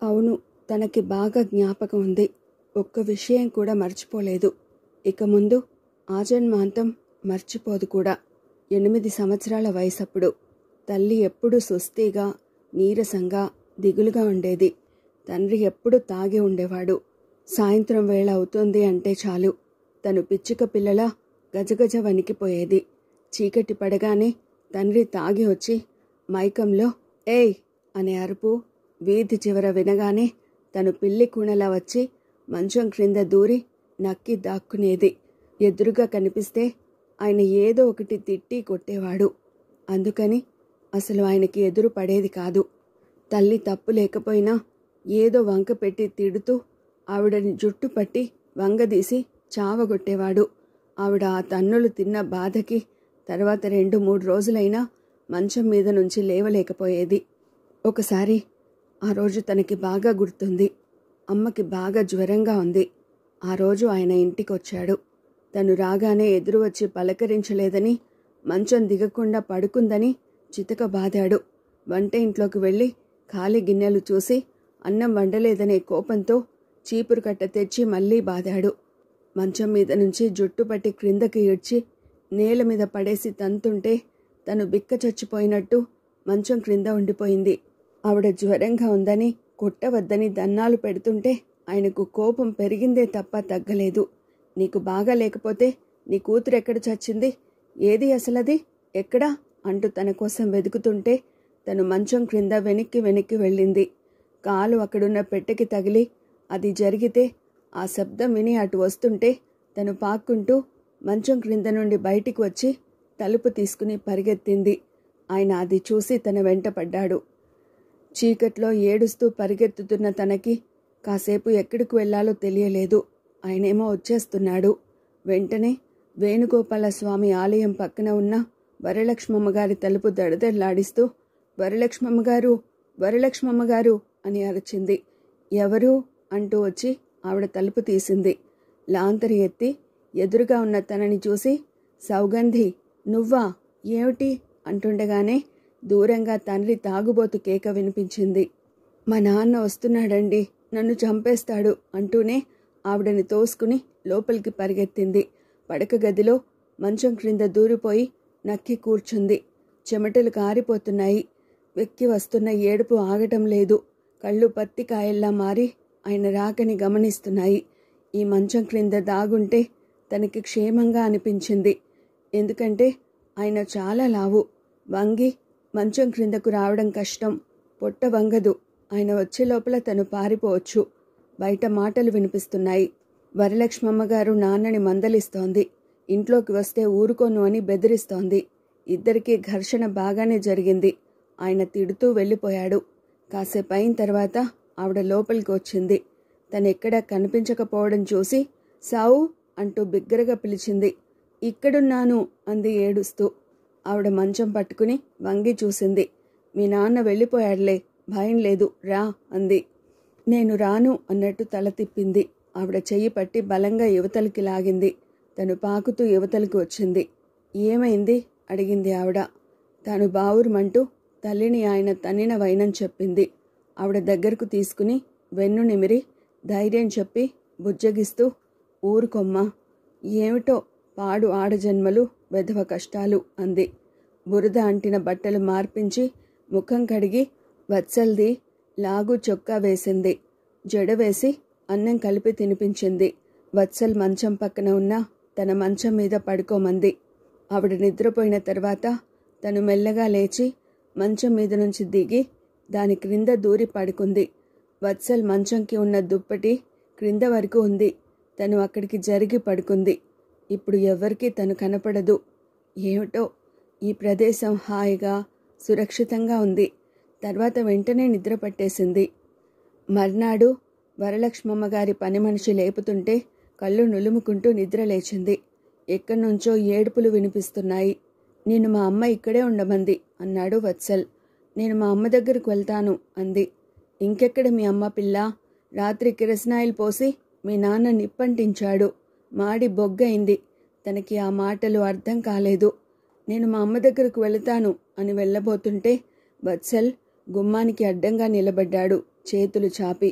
అవును, తనకి బాగా జ్ఞాపకం ఉంది. ఒక్క విషయం కూడా మర్చిపోలేదు. ఇక ముందు ఆజన్మాంతం మర్చిపోదు కూడా. 8 సంవత్సరాల వయసప్పుడు. తల్లి ఎప్పుడూ సుస్తీగా, నీరసంగా, దిగులుగా ఉండేది. తండ్రి ఎప్పుడూ తాగి ఉండేవాడు. సాయంత్రం వేళ అవుతుంది అంటే చాలు తను పిచ్చుక పిల్లలా గజగజ వణికిపోయేది. చీకటి పడగానే తండ్రి తాగి వచ్చి మైకంలో ఏయ్ అనే అరుపు వీధి చివర వినగానే తను పిల్లి కూనలా వచ్చి మంచం క్రింద దూరి నక్కి దాక్కునేది. ఎదురుగా కనిపిస్తే ఆయన ఏదో ఒకటి తిట్టి కొట్టేవాడు. అందుకని అసలు ఆయనకి ఎదురు పడేది కాదు. తల్లి తప్పు లేకపోయినా ఏదో వంక పెట్టి తిడుతూ ఆవిడని జుట్టు పట్టి వంగదీసి చావగొట్టేవాడు. ఆవిడ ఆ తన్నులు తిన్న బాధకి తర్వాత 2-3 రోజులైనా మంచం మీద నుంచి లేవలేకపోయేది. ఒకసారి ఆ రోజు తనకి బాగా గుర్తుంది. అమ్మకి బాగా జ్వరంగా ఉంది. ఆ రోజు ఆయన ఇంటికొచ్చాడు. తను రాగానే ఎదురు వచ్చి పలకరించలేదని, మంచం దిగకుండా పడుకుందని చితక బాదాడు. వంట ఇంట్లోకి వెళ్ళి ఖాళీ గిన్నెలు చూసి అన్నం వండలేదనే కోపంతో చీపురు కట్ట తెచ్చి మళ్లీ బాదాడు. మంచం మీద నుంచి జుట్టు పట్టి క్రిందకి ఈడ్చి నేల మీద పడేసి తంతుంటే తను బిక్క చచ్చిపోయినట్టు మంచం క్రింద ఉండిపోయింది. ఆవిడ జ్వరంగా ఉందని, కొట్టవద్దని దన్నాలు పెడుతుంటే ఆయనకు కోపం పెరిగిందే తప్ప తగ్గలేదు. నీకు బాగా లేకపోతే నీ కూతురెక్కడ చచ్చింది? ఏది అసలది? ఎక్కడా? అంటూ తన కోసం వెతుకుతుంటే తను మంచం క్రింద వెనక్కి వెళ్ళింది. కాలు అక్కడున్న పెట్టెకి తగిలి అది జరిగితే ఆ శబ్దం విని అటు వస్తుంటే తను పాక్కుంటూ మంచం క్రింద నుండి బయటికి వచ్చి తలుపు తీసుకుని పరిగెత్తింది. ఆయన అది చూసి తన వెంట పడ్డాడు. చీకట్లో ఏడుస్తూ పరిగెత్తుతున్న తనకి కాసేపు ఎక్కడికి వెళ్లాలో తెలియలేదు. ఆయనేమో వచ్చేస్తున్నాడు. వెంటనే వేణుగోపాల స్వామి ఆలయం పక్కన ఉన్న వరలక్ష్మమ్మగారి తలుపు దడదడలాడిస్తూ వరలక్ష్మమ్మగారు, వరలక్ష్మమ్మగారు అని అరిచింది. ఎవరు అంటూ వచ్చి ఆవిడ తలుపు తీసింది. లాంతరి ఎత్తి ఎదురుగా ఉన్న తనని చూసి సౌగంధి, నువ్వా? ఏమిటి అంటుండగానే దూరంగా తండ్రి తాగుబోతు కేక వినిపించింది. మా నాన్న వస్తున్నాడండి, నన్ను చంపేస్తాడు అంటూనే ఆవిడని తోసుకుని లోపలికి పరిగెత్తింది. పడక గదిలో మంచం క్రింద దూరిపోయి నక్కి కూర్చుంది. చెమటలు కారిపోతున్నాయి. వెక్కి వస్తున్న ఏడుపు ఆగటం లేదు. కళ్ళు పత్తికాయల్లా మారి ఆయన రాకని గమనిస్తున్నాయి. ఈ మంచం క్రింద దాగుంటే తనకి క్షేమంగా అనిపించింది. ఎందుకంటే ఆయన చాలా లావు. వంగి మంచం క్రిందకు రావడం కష్టం. పొట్ట వంగదు. ఆయన వచ్చే లోపల తను పారిపోవచ్చు. బయట మాటలు వినిపిస్తున్నాయి. వరలక్ష్మమ్మగారు నాన్నని మందలిస్తోంది. ఇంట్లోకి వస్తే ఊరుకోను అని బెదిరిస్తోంది. ఇద్దరికీ ఘర్షణ బాగానే జరిగింది. ఆయన తిడుతూ వెళ్ళిపోయాడు. కాసేపు అయిన తర్వాత ఆవిడ లోపలికి వచ్చింది. తనెక్కడా కనిపించకపోవడం చూసి సావు అంటూ బిగ్గరగా పిలిచింది. ఇక్కడున్నాను అంది ఏడుస్తూ. ఆవిడ మంచం పట్టుకుని వంగి చూసింది. మీ నాన్న వెళ్ళిపోయాడులే, భయం లేదు, రా అంది. నేను రాను అన్నట్టు తల తిప్పింది. ఆవిడ చెయ్యి పట్టి బలంగా యువతలకి లాగింది. తను పాకుతూ యువతలకి వచ్చింది. ఏమైంది అడిగింది ఆవిడ. తాను బావురుమంటూ తల్లిని ఆయన తన్నిన వైనం చెప్పింది. ఆవిడ దగ్గరకు తీసుకుని వెన్ను నిమిరి ధైర్యం చెప్పి బుజ్జగిస్తూ ఊరుకొమ్మా, ఏమిటో పాడు ఆడజన్మలు, వెధవ కష్టాలు అంది. బురద అంటిన బట్టలు మార్పించి ముఖం కడిగి వత్సల్ది లాగు చొక్కా వేసింది. జడ వేసి అన్నం కలిపి తినిపించింది. వత్సల్ మంచం పక్కన ఉన్న తన మంచం మీద పడుకోమంది. ఆవిడ నిద్రపోయిన తర్వాత తను మెల్లగా లేచి మంచం మీద నుంచి దిగి దాని క్రింద దూరి పడుకుంది. వత్సల్ మంచంకి ఉన్న దుప్పటి క్రింద వరకు ఉంది. తను అక్కడికి జరిగి పడుకుంది. ఇప్పుడు ఎవ్వరికీ తను కనపడదు. ఏమిటో ఈ ప్రదేశం హాయిగా సురక్షితంగా ఉంది. తర్వాత వెంటనే నిద్ర పట్టేసింది. మర్నాడు వరలక్ష్మమ్మగారి పని మనిషి లేపుతుంటే కళ్ళు నులుముకుంటూ నిద్ర లేచింది. ఎక్కడ్నుంచో ఏడుపులు వినిపిస్తున్నాయి. నేను మా అమ్మ ఇక్కడే ఉండమంది అన్నాడు వత్సల్. నేను మా అమ్మ దగ్గరకు వెళ్తాను అంది. ఇంకెక్కడ మీ అమ్మ పిల్ల? రాత్రి కిరసనాయిల్ పోసి మీ నాన్న నిప్పంటించాడు. మాడి బొగ్గయింది. తనకి ఆ మాటలు అర్థం కాలేదు. నేను మా అమ్మ దగ్గరకు వెళతాను అని వెళ్ళబోతుంటే వత్సల్ గుమ్మానికి అడ్డంగా నిలబడ్డాడు. చేతులు చాపి.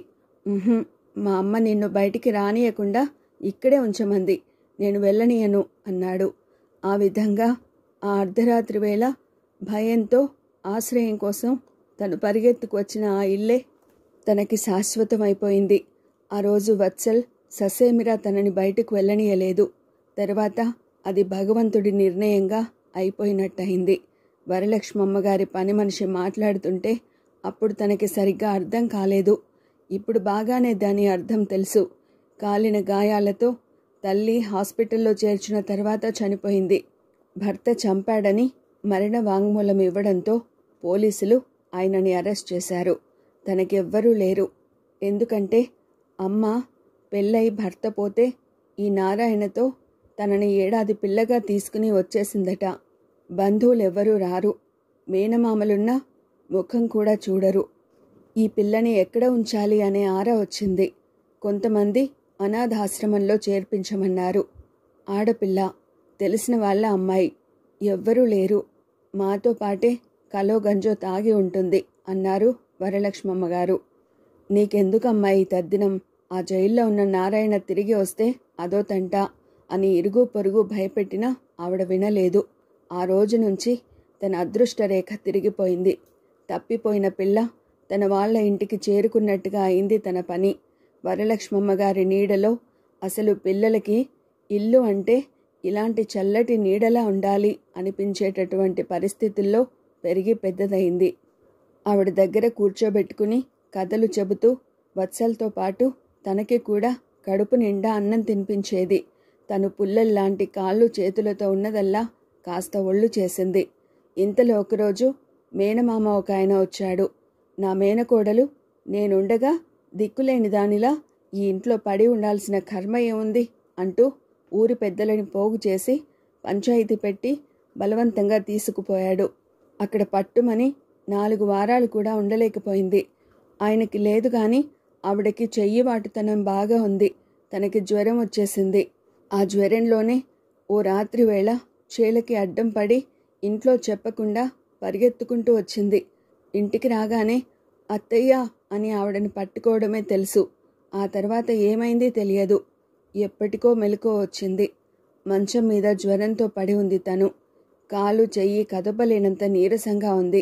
మా అమ్మ నిన్ను బయటికి రానియకుండా ఇక్కడే ఉంచమంది, నేను వెళ్ళనీయను అన్నాడు. ఆ విధంగా ఆ అర్ధరాత్రి వేళ భయంతో ఆశ్రయం కోసం తను పరిగెత్తుకు వచ్చిన ఆ ఇల్లే తనకి శాశ్వతమైపోయింది. ఆ రోజు వత్సల్ ససేమిరా తనని బయటకు వెళ్ళనీయలేదు. తర్వాత అది భగవంతుడి నిర్ణయంగా అయిపోయినట్టయింది. వరలక్ష్మమ్మగారి పని మనిషి మాట్లాడుతుంటే అప్పుడు తనకి సరిగ్గా అర్థం కాలేదు. ఇప్పుడు బాగానే దాని అర్థం తెలుసు. కాలిన గాయాలతో తల్లి హాస్పిటల్లో చేర్చిన తర్వాత చనిపోయింది. భర్త చంపాడని మరణ వాంగ్మూలం ఇవ్వడంతో పోలీసులు ఆయనని అరెస్ట్ చేశారు. తనకెవ్వరూ లేరు. ఎందుకంటే అమ్మ పెళ్ళై భర్త పోతే ఈ నారాయణతో తనని ఏడాది పిల్లగా తీసుకుని వచ్చేసిందట. బంధువులెవ్వరూ రారు, మేనమామలున్నా ముఖం కూడా చూడరు. ఈ పిల్లని ఎక్కడ ఉంచాలి అనే ఆరా వచ్చింది. కొంతమంది అనాథాశ్రమంలో చేర్పించమన్నారు. ఆడపిల్ల, తెలిసిన వాళ్ళ అమ్మాయి, ఎవ్వరూ లేరు. మాతో పాటే కలో గంజో తాగి ఉంటుంది అన్నారు వరలక్ష్మమ్మగారు. నీకెందుకమ్మాయి తద్దినం? ఆ జైల్లో ఉన్న నారాయణ తిరిగి వస్తే అదో తంట అని ఇరుగు పొరుగు భయపెట్టినా ఆవిడ వినలేదు. ఆ రోజు నుంచి తన అదృష్టరేఖ తిరిగిపోయింది. తప్పిపోయిన పిల్ల తన వాళ్ల ఇంటికి చేరుకున్నట్టుగా అయింది తన పని. వరలక్ష్మమ్మగారి నీడలో అసలు పిల్లలకి ఇల్లు అంటే ఇలాంటి చల్లటి నీడలా ఉండాలి అనిపించేటటువంటి పరిస్థితుల్లో పెరిగి పెద్దదయింది. ఆవిడ దగ్గర కూర్చోబెట్టుకుని కథలు చెబుతూ వత్సల్తో పాటు తనకి కూడా కడుపు నిండా అన్నం తినిపించేది. తను పుల్లల్లాంటి కాళ్ళు చేతులతో ఉన్నదల్లా కాస్త ఒళ్ళు చేసింది. ఇంతలో ఒకరోజు మేనమామ ఒక ఆయన వచ్చాడు. నా మేనకోడలు నేనుండగా దిక్కులేని దానిలా ఈ ఇంట్లో పడి ఉండాల్సిన కర్మ ఏముంది అంటూ ఊరి పెద్దలని పోగు చేసి పంచాయితీ పెట్టి బలవంతంగా తీసుకుపోయాడు. అక్కడ పట్టుమని 4 వారాలు కూడా ఉండలేకపోయింది. ఆయనకి లేదు గాని ఆవిడకి చెయ్యి వాటుతనం బాగా ఉంది. తనకి జ్వరం వచ్చేసింది. ఆ జ్వరంలోనే ఓ రాత్రి వేళ చేలకి అడ్డం పడి ఇంట్లో చెప్పకుండా పరిగెత్తుకుంటూ వచ్చింది. ఇంటికి రాగానే అత్తయ్య అని ఆవిడని పట్టుకోవడమే తెలుసు. ఆ తర్వాత ఏమైంది తెలియదు. ఎప్పటికో మెలకువ వచ్చింది. మంచం మీద జ్వరంతో పడి ఉంది తను. కాలు చెయ్యి కదపలేనంత నీరసంగా ఉంది.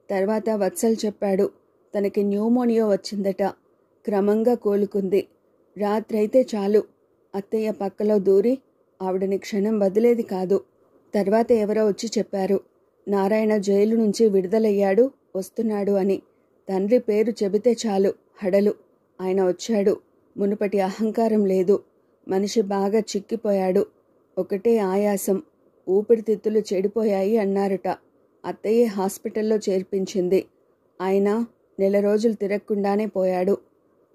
తర్వాత వత్సల్ చెప్పాడు, తనకి న్యూమోనియా వచ్చిందట. క్రమంగా కోలుకుంది. రాత్రైతే చాలు అత్తయ్య పక్కలో దూరి ఆవిడని క్షణం వదిలేది కాదు. తర్వాత ఎవరో వచ్చి చెప్పారు, నారాయణ జైలు నుంచి విడుదలయ్యాడు, వస్తున్నాడు అని. తండ్రి పేరు చెబితే చాలు హడలు. ఆయన వచ్చాడు. మునుపటి అహంకారం లేదు. మనిషి బాగా చిక్కిపోయాడు. ఒకటే ఆయాసం, ఊపిరితిత్తులు చెడిపోయాయి అన్నారట. అత్తయ్యే హాస్పిటల్లో చేర్పించింది. ఆయన 1 రోజులు తిరగకుండానే పోయాడు.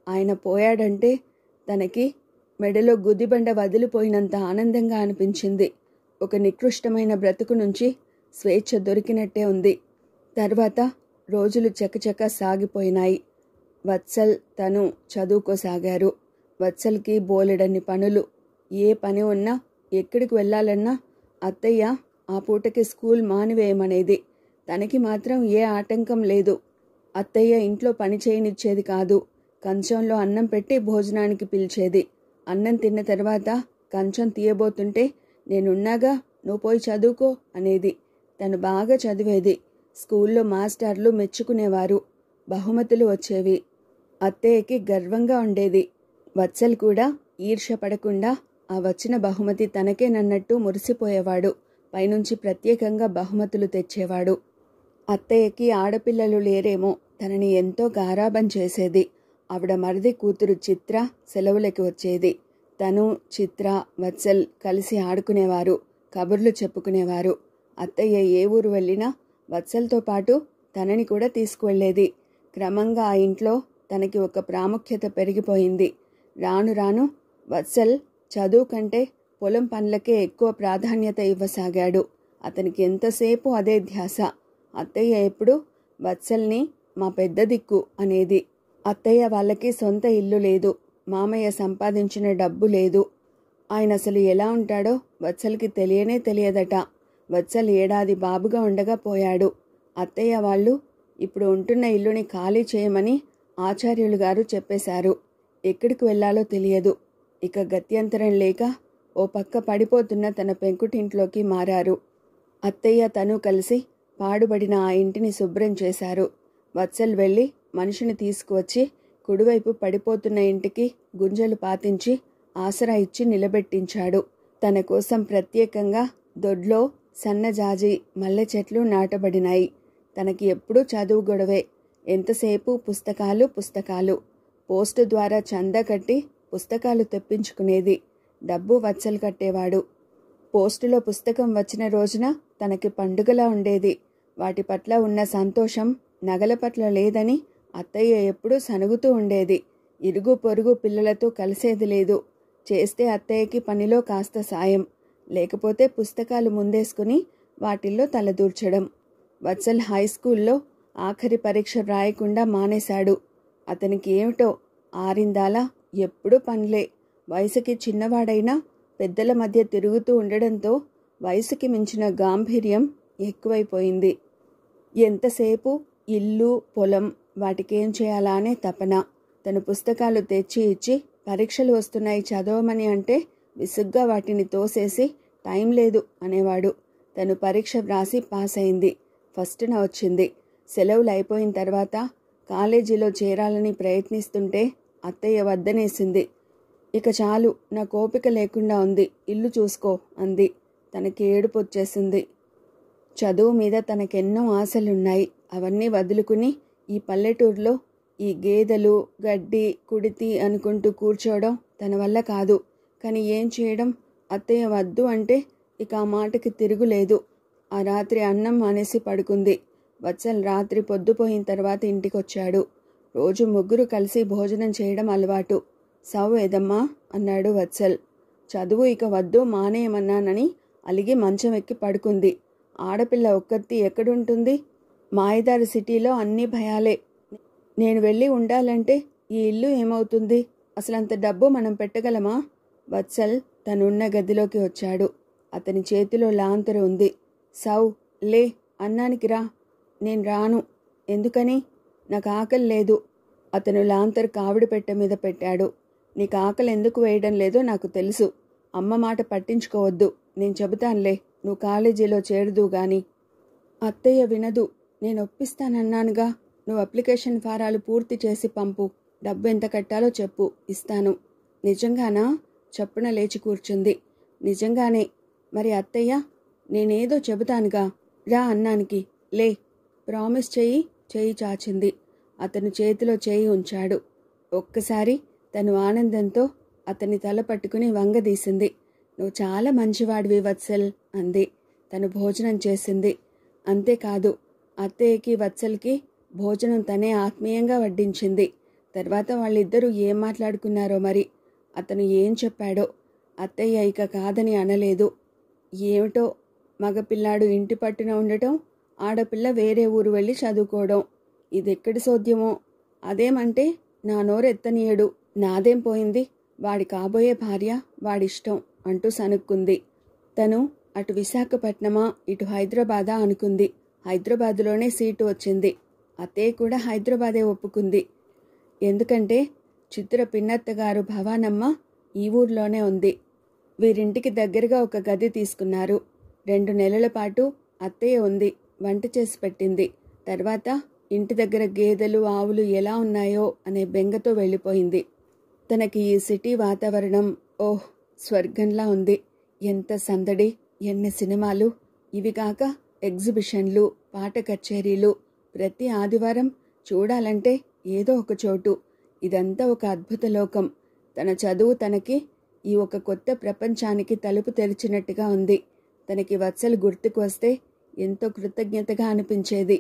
ఆయన పోయాడంటే తనకి మెడలో గుదిబండ వదిలిపోయినంత ఆనందంగా అనిపించింది. ఒక నికృష్టమైన బ్రతుకు నుంచి స్వేచ్ఛ దొరికినట్టే ఉంది. తర్వాత రోజులు చకచక సాగిపోయినాయి. వత్సల్ తను చదువుకోసాగారు. వత్సల్కి బోలెడన్ని పనులు. ఏ పని ఉన్నా ఎక్కడికి వెళ్ళాలన్నా అత్తయ్య ఆ పూటకి స్కూల్ మానివేయమనేది. తనకి మాత్రం ఏ ఆటంకం లేదు. అత్తయ్య ఇంట్లో పని చేయనిచ్చేది కాదు. కంచంలో అన్నం పెట్టి భోజనానికి పిలిచేది. అన్నం తిన్న తర్వాత కంచం తీయబోతుంటే నేనున్నాగా, నువ్వు పోయి చదువుకో అనేది. తను బాగా చదివేది. స్కూల్లో మాస్టర్లు మెచ్చుకునేవారు. బహుమతులు వచ్చేవి. అత్తయ్యకి గర్వంగా ఉండేది. వత్సల్ కూడా ఈర్ష్య పడకుండా ఆ వచ్చిన బహుమతి తనకేనన్నట్టు మురిసిపోయేవాడు. పైనుంచి ప్రత్యేకంగా బహుమతులు తెచ్చేవాడు. అత్తయ్యకి ఆడపిల్లలు లేరేమో, తనని ఎంతో గారాబం చేసేది. ఆవిడ మరిది కూతురు చిత్ర సెలవులకి వచ్చేది. తను, చిత్ర, వత్సల్ కలిసి ఆడుకునేవారు, కబుర్లు చెప్పుకునేవారు. అత్తయ్య ఏ ఊరు వెళ్ళినా వత్సల్తో పాటు తనని కూడా తీసుకువెళ్ళేది. క్రమంగా ఆ ఇంట్లో తనకి ఒక ప్రాముఖ్యత పెరిగిపోయింది. రాను రాను వత్సల్ చదువు కంటే పొలం పనులకే ఎక్కువ ప్రాధాన్యత ఇవ్వసాగాడు. అతనికి ఎంతసేపు అదే ధ్యాస. అత్తయ్య ఎప్పుడు వత్సల్ని మా పెద్ద దిక్కు అనేది. అత్తయ్య వాళ్ళకి సొంత ఇల్లు లేదు. మామయ్య సంపాదించిన డబ్బు లేదు. ఆయన అసలు ఎలా ఉంటాడో వత్సల్కి తెలియనే తెలియదట. వత్సల్ ఏడాది బాబుగా ఉండగా పోయాడు. అత్తయ్య వాళ్ళు ఇప్పుడు ఉంటున్న ఇల్లుని ఖాళీ చేయమని ఆచార్యులు గారు చెప్పేశారు. ఎక్కడికి వెళ్ళాలో తెలియదు. ఇక గత్యంతరం లేక ఓ పక్క పడిపోతున్న తన పెంకుటింట్లోకి మారారు. అత్తయ్య తను కలిసి పాడుబడిన ఆ ఇంటిని శుభ్రం చేశారు. వత్సల్ వెళ్ళి మనిషిని తీసుకువచ్చి కుడివైపు పడిపోతున్న ఇంటికి గుంజలు పాతించి ఆసరా ఇచ్చి నిలబెట్టించాడు. తన కోసం ప్రత్యేకంగా దొడ్లో సన్నజాజి మల్లె చెట్లు నాటబడినాయి. తనకి ఎప్పుడూ చదువు గొడవే. ఎంతసేపు పుస్తకాలు పుస్తకాలు. పోస్టు ద్వారా చందా కట్టి పుస్తకాలు తెప్పించుకునేది. డబ్బు వత్సల్ కట్టేవాడు. పోస్టులో పుస్తకం వచ్చిన రోజున తనకి పండుగలా ఉండేది. వాటి పట్ల ఉన్న సంతోషం నగల పట్ల లేదని అత్తయ్య ఎప్పుడూ సనుగుతూ ఉండేది. ఇరుగు పొరుగు పిల్లలతో కలిసేది లేదు. చేస్తే అత్తయ్యకి పనిలో కాస్త సాయం, లేకపోతే పుస్తకాలు ముందేసుకుని వాటిల్లో తలదూర్చడం. వత్సల్ హై స్కూల్లో ఆఖరి పరీక్ష వ్రాయకుండా మానేశాడు. అతనికి ఏమిటో ఆరిందాలా ఎప్పుడూ పనిలే. వయసుకి చిన్నవాడైనా పెద్దల మధ్య తిరుగుతూ ఉండడంతో వయసుకి మించిన గాంభీర్యం ఎక్కువైపోయింది. ఎంతసేపు ఇల్లు పొలం వాటికేం చేయాలా అనే తపన. తను పుస్తకాలు తెచ్చి ఇచ్చి పరీక్షలు వస్తున్నాయి చదవమని అంటే విసుగ్గా వాటిని తోసేసి టైం లేదు అనేవాడు. తను పరీక్ష వ్రాసి పాస్ అయింది. ఫస్ట్న వచ్చింది. సెలవులు అయిపోయిన తర్వాత కాలేజీలో చేరాలని ప్రయత్నిస్తుంటే అత్తయ్య వద్దనేసింది. ఇక చాలు, నా కోపిక లేకుండా ఉంది, ఇల్లు చూసుకో అంది. తనకి ఏడుపు వచ్చేసింది. చదువు మీద తనకెన్నో ఆశలున్నాయి. అవన్నీ వదులుకుని ఈ పల్లెటూరులో ఈ గేదెలు గడ్డి కుడితి అనుకుంటూ కూర్చోవడం తన వల్ల కాదు. కానీ ఏం చేయడం? అత్తయ్య వద్దు అంటే ఇక ఆ మాటకి తిరుగులేదు. ఆ రాత్రి అన్నం మానేసి పడుకుంది. వత్సల్ రాత్రి పొద్దుపోయిన తర్వాత ఇంటికొచ్చాడు. రోజు ముగ్గురు కలిసి భోజనం చేయడం అలవాటు. సౌ ఏదమ్మా అన్నాడు వత్సల్. చదువు ఇక వద్దు మానేయమన్నానని అలిగి మంచం ఎక్కి పడుకుంది. ఆడపిల్ల ఒక్కత్తి ఎక్కడుంటుంది? మాయదారి సిటీలో అన్నీ భయాలే. నేను వెళ్ళి ఉండాలంటే ఈ ఇల్లు ఏమవుతుంది? అసలంత డబ్బు మనం పెట్టగలమా? వత్సల్ తనున్న గదిలోకి వచ్చాడు. అతని చేతిలో లాంతరు ఉంది. సౌ లే, అన్నానికి రా. నేను రాను. ఎందుకని? నాకు ఆకలి లేదు. అతను లాంతరు కావిడి పెట్టె మీద పెట్టాడు. నీకు ఆకలి ఎందుకు వేయడం లేదో నాకు తెలుసు. అమ్మ మాట పట్టించుకోవద్దు. నేను చెబుతానులే, నువ్వు కాలేజీలో చేరదు గాని. అత్తయ్య వినదు. నేను ఒప్పిస్తానన్నానుగా. నువ్వు అప్లికేషన్ ఫారాలు పూర్తి చేసి పంపు. డబ్బు ఎంత కట్టాలో చెప్పు, ఇస్తాను. నిజంగానా? చప్పున లేచి కూర్చుంది. నిజంగానే. మరి అత్తయ్య? నేనేదో చెబుతానుగా, రా అన్నానికి. లే, ప్రామిస్ చెయ్యి. చెయ్యి చాచింది. అతను చేతిలో చేయి ఉంచాడు. ఒక్కసారి తను ఆనందంతో అతని తల పట్టుకుని వంగదీసింది. నువ్వు చాలా మంచివాడివి వత్సల్ అంది. తను భోజనం చేసింది. అంతేకాదు, అత్తయ్యకి వత్సల్కి భోజనం తనే ఆత్మీయంగా వడ్డించింది. తర్వాత వాళ్ళిద్దరూ ఏం మాట్లాడుకున్నారో మరి. అతను ఏం చెప్పాడో. అత్తయ్య ఇక కాదని అనలేదు. ఏమిటో, మగపిల్లాడు ఇంటి పట్టున ఉండటం, ఆడపిల్ల వేరే ఊరు వెళ్ళి చదువుకోవడం. ఇదెక్కడి సోద్యమో. అదేమంటే నా నోరెత్తనీయడు. నాదేం పోయింది? వాడి కాబోయే భార్య వాడిష్టం అంటూ సనుక్కుంది. తను అటు విశాఖపట్నమా ఇటు హైదరాబాదా అనుకుంది. హైదరాబాదులోనే సీటు వచ్చింది. అత్తయ్య కూడా హైదరాబాదే ఒప్పుకుంది. ఎందుకంటే చిత్ర పిన్నత్తగారు భవానమ్మ ఈ ఊర్లోనే ఉంది. వీరింటికి దగ్గరగా ఒక గది తీసుకున్నారు. 2 నెలల పాటు అత్తయ్య ఉంది. వంట చేసి పెట్టింది. తర్వాత ఇంటి దగ్గర గేదెలు ఆవులు ఎలా ఉన్నాయో అనే బెంగతో వెళ్ళిపోయింది. తనకి ఈ సిటీ వాతావరణం ఓహ్ స్వర్గంలా ఉంది. ఎంత సందడి, ఎన్ని సినిమాలు. ఇవి కాక ఎగ్జిబిషన్లు, పాట కచేరీలు. ప్రతి ఆదివారం చూడాలంటే ఏదో ఒక చోటు. ఇదంతా ఒక అద్భుత లోకం. తన చదువు తనకి ఈ ఒక కొత్త ప్రపంచానికి తలుపు తెరిచినట్టుగా ఉంది. తనకి వత్సలు గుర్తుకు వస్తే ఎంతో కృతజ్ఞతగా అనిపించేది.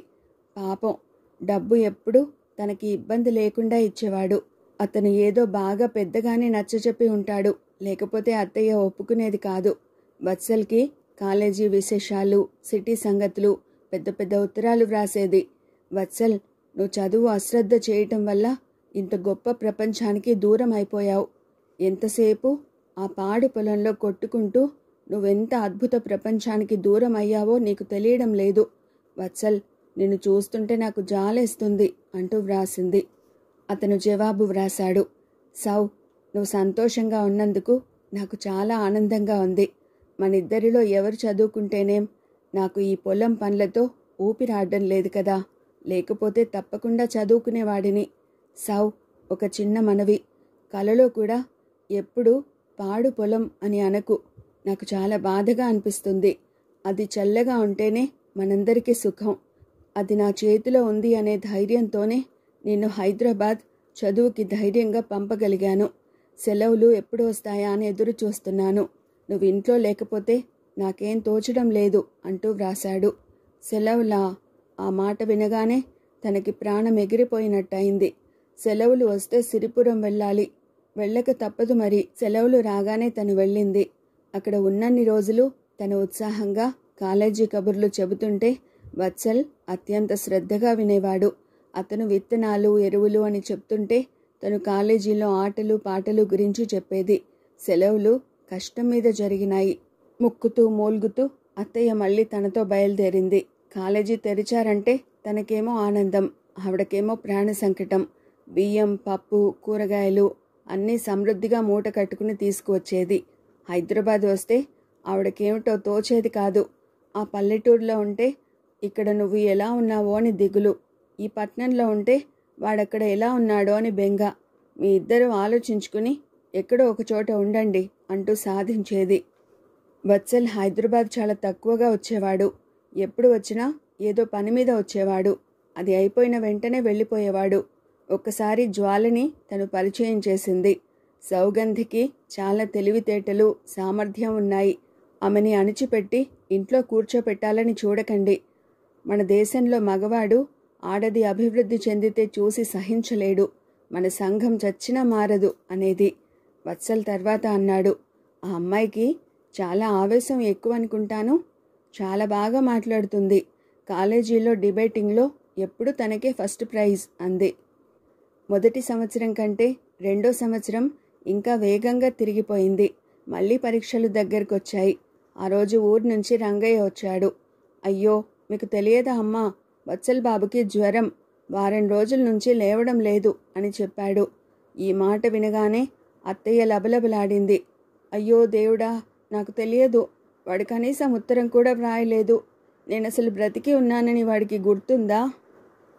పాపం, డబ్బు ఎప్పుడూ తనకి ఇబ్బంది లేకుండా ఇచ్చేవాడు. అతను ఏదో బాగా పెద్దగానే నచ్చచెప్పి ఉంటాడు. లేకపోతే అత్తయ్య ఒప్పుకునేది కాదు. వత్సల్కి కాలేజీ విశేషాలు, సిటీ సంగతులు, పెద్ద పెద్ద ఉత్తరాలు వ్రాసేది. వత్సల్, నువ్వు చదువు అశ్రద్ధ చేయటం వల్ల ఇంత గొప్ప ప్రపంచానికి దూరం అయిపోయావు. ఎంతసేపు ఆ పాడు పొలంలో కొట్టుకుంటూ నువ్వెంత అద్భుత ప్రపంచానికి దూరం అయ్యావో నీకు తెలియడం లేదు. వత్సల్, నిన్ను చూస్తుంటే నాకు జాలేస్తుంది అంటూ వ్రాసింది. అతను జవాబు వ్రాశాడు. సౌ, నువ్వు సంతోషంగా ఉన్నందుకు నాకు చాలా ఆనందంగా ఉంది. మనిద్దరిలో ఎవరు చదువుకుంటేనేం, నాకు ఈ పొలం పనులతో ఊపిరాడడం లేదు కదా, లేకపోతే తప్పకుండా చదువుకునేవాడిని. సౌ, ఒక చిన్న మనవి, కలలో కూడా ఎప్పుడు పాడు పొలం అని అనకు. నాకు చాలా బాధగా అనిపిస్తుంది. అది చల్లగా ఉంటేనే మనందరికీ సుఖం. అది నా చేతిలో ఉంది అనే ధైర్యంతోనే నిన్ను హైదరాబాద్ చదువుకి ధైర్యంగా పంపగలిగాను. సెలవులు ఎప్పుడు వస్తాయా అని ఎదురు చూస్తున్నాను. నువ్వు ఇంట్లో లేకపోతే నాకేం తోచడం లేదు అంటూ వ్రాశాడు. సెలవులా? ఆ మాట వినగానే తనకి ప్రాణం ఎగిరిపోయినట్టయింది. సెలవులు వస్తే సిరిపురం వెళ్ళాలి. వెళ్ళక తప్పదు మరి. సెలవులు రాగానే తను వెళ్ళింది. అక్కడ ఉన్నన్ని రోజులు తను ఉత్సాహంగా కాలేజీ కబుర్లు చెబుతుంటే వత్సల్ అత్యంత శ్రద్ధగా వినేవాడు. అతను విత్తనాలు, ఎరువులు అని చెప్తుంటే తను కాలేజీలో ఆటలు పాటలు గురించి చెప్పేది. సెలవులు కష్టం మీద జరిగినాయి. ముక్కుతూ మూల్గుతూ అత్తయ్య మళ్ళీ తనతో బయలుదేరింది. కాలేజీ తెరిచారంటే తనకేమో ఆనందం, ఆవిడకేమో ప్రాణ సంకటం. బియ్యం, పప్పు, కూరగాయలు అన్నీ సమృద్ధిగా మూట కట్టుకుని తీసుకువచ్చేది. హైదరాబాద్ వస్తే ఆవిడకేమిటో తోచేది కాదు. ఆ పల్లెటూరులో ఉంటే ఇక్కడ నువ్వు ఎలా ఉన్నావో అని దిగులు, ఈ పట్నంలో ఉంటే వాడక్కడ ఎలా ఉన్నాడో అని బెంగ. మీ ఇద్దరూ ఆలోచించుకుని ఎక్కడో ఒక చోట ఉండండి అంటూ సాధించేది. వత్సల్ హైదరాబాద్ చాలా తక్కువగా వచ్చేవాడు. ఎప్పుడు వచ్చినా ఏదో పని మీద వచ్చేవాడు. అది అయిపోయిన వెంటనే వెళ్ళిపోయేవాడు. ఒక్కసారి జ్వాలని తను పరిచయం చేసింది. సౌగంధికి చాలా తెలివితేటలు, సామర్థ్యం ఉన్నాయి. ఆమెని అణిచిపెట్టి ఇంట్లో కూర్చోపెట్టాలని చూడకండి. మన దేశంలో మగవాడు ఆడది అభివృద్ధి చెందితే చూసి సహించలేడు. మన సంఘం చచ్చినా మారదు అనేది. వత్సల్ తర్వాత అన్నాడు. ఆ అమ్మాయికి చాలా ఆవేశం ఎక్కువ అనుకుంటాను. చాలా బాగా మాట్లాడుతుంది. కాలేజీలో డిబేటింగ్లో ఎప్పుడు తనకే ఫస్ట్ ప్రైజ్ అంది. మొదటి సంవత్సరం కంటే రెండో సంవత్సరం ఇంకా వేగంగా తిరిగిపోయింది. మళ్ళీ పరీక్షలు దగ్గరకొచ్చాయి. ఆ రోజు ఊరు నుంచి రంగయ్య వచ్చాడు. అయ్యో, మీకు తెలియదా అమ్మా, వత్సల్ బాబుకి జ్వరం, వారం రోజుల నుంచి లేవడం లేదు అని చెప్పాడు. ఈ మాట వినగానే అత్తయ్య లబలబలాడింది. అయ్యో దేవుడా, నాకు తెలియదు. వాడు కనీసం ఉత్తరం కూడా వ్రాయలేదు. నేనసలు బ్రతికి ఉన్నానని వాడికి గుర్తుందా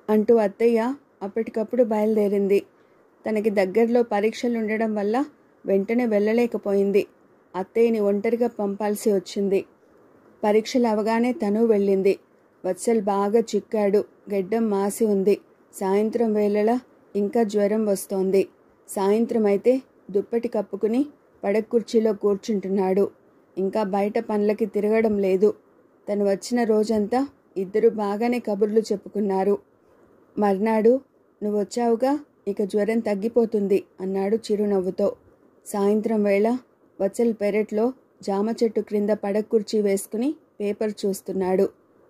అంటూ అత్తయ్య అప్పటికప్పుడు బయలుదేరింది. తనకి దగ్గరలో పరీక్షలుండడం వల్ల వెంటనే వెళ్ళలేకపోయింది. అత్తయ్యని ఒంటరిగా పంపాల్సి వచ్చింది. పరీక్షలు అవగానే తను వెళ్ళింది. వత్సల్ బాగా చిక్కాడు. గెడ్డం మాసి ఉంది. సాయంత్రం వేళలా ఇంకా జ్వరం వస్తోంది. సాయంత్రం అయితే దుప్పటి కప్పుకుని పడక కుర్చీలో కూర్చుంటున్నాడు. ఇంకా బయట పనులకి తిరగడం లేదు. తను వచ్చిన రోజంతా ఇద్దరు బాగానే కబుర్లు చెప్పుకున్నారు. మర్నాడు, నువ్వొచ్చావుగా, ఇక జ్వరం తగ్గిపోతుంది అన్నాడు చిరునవ్వుతో. సాయంత్రం వేళ వత్సల్ పెరట్లో జామ చెట్టు క్రింద పడక కుర్చీ వేసుకుని పేపర్ చూస్తున్నాడు.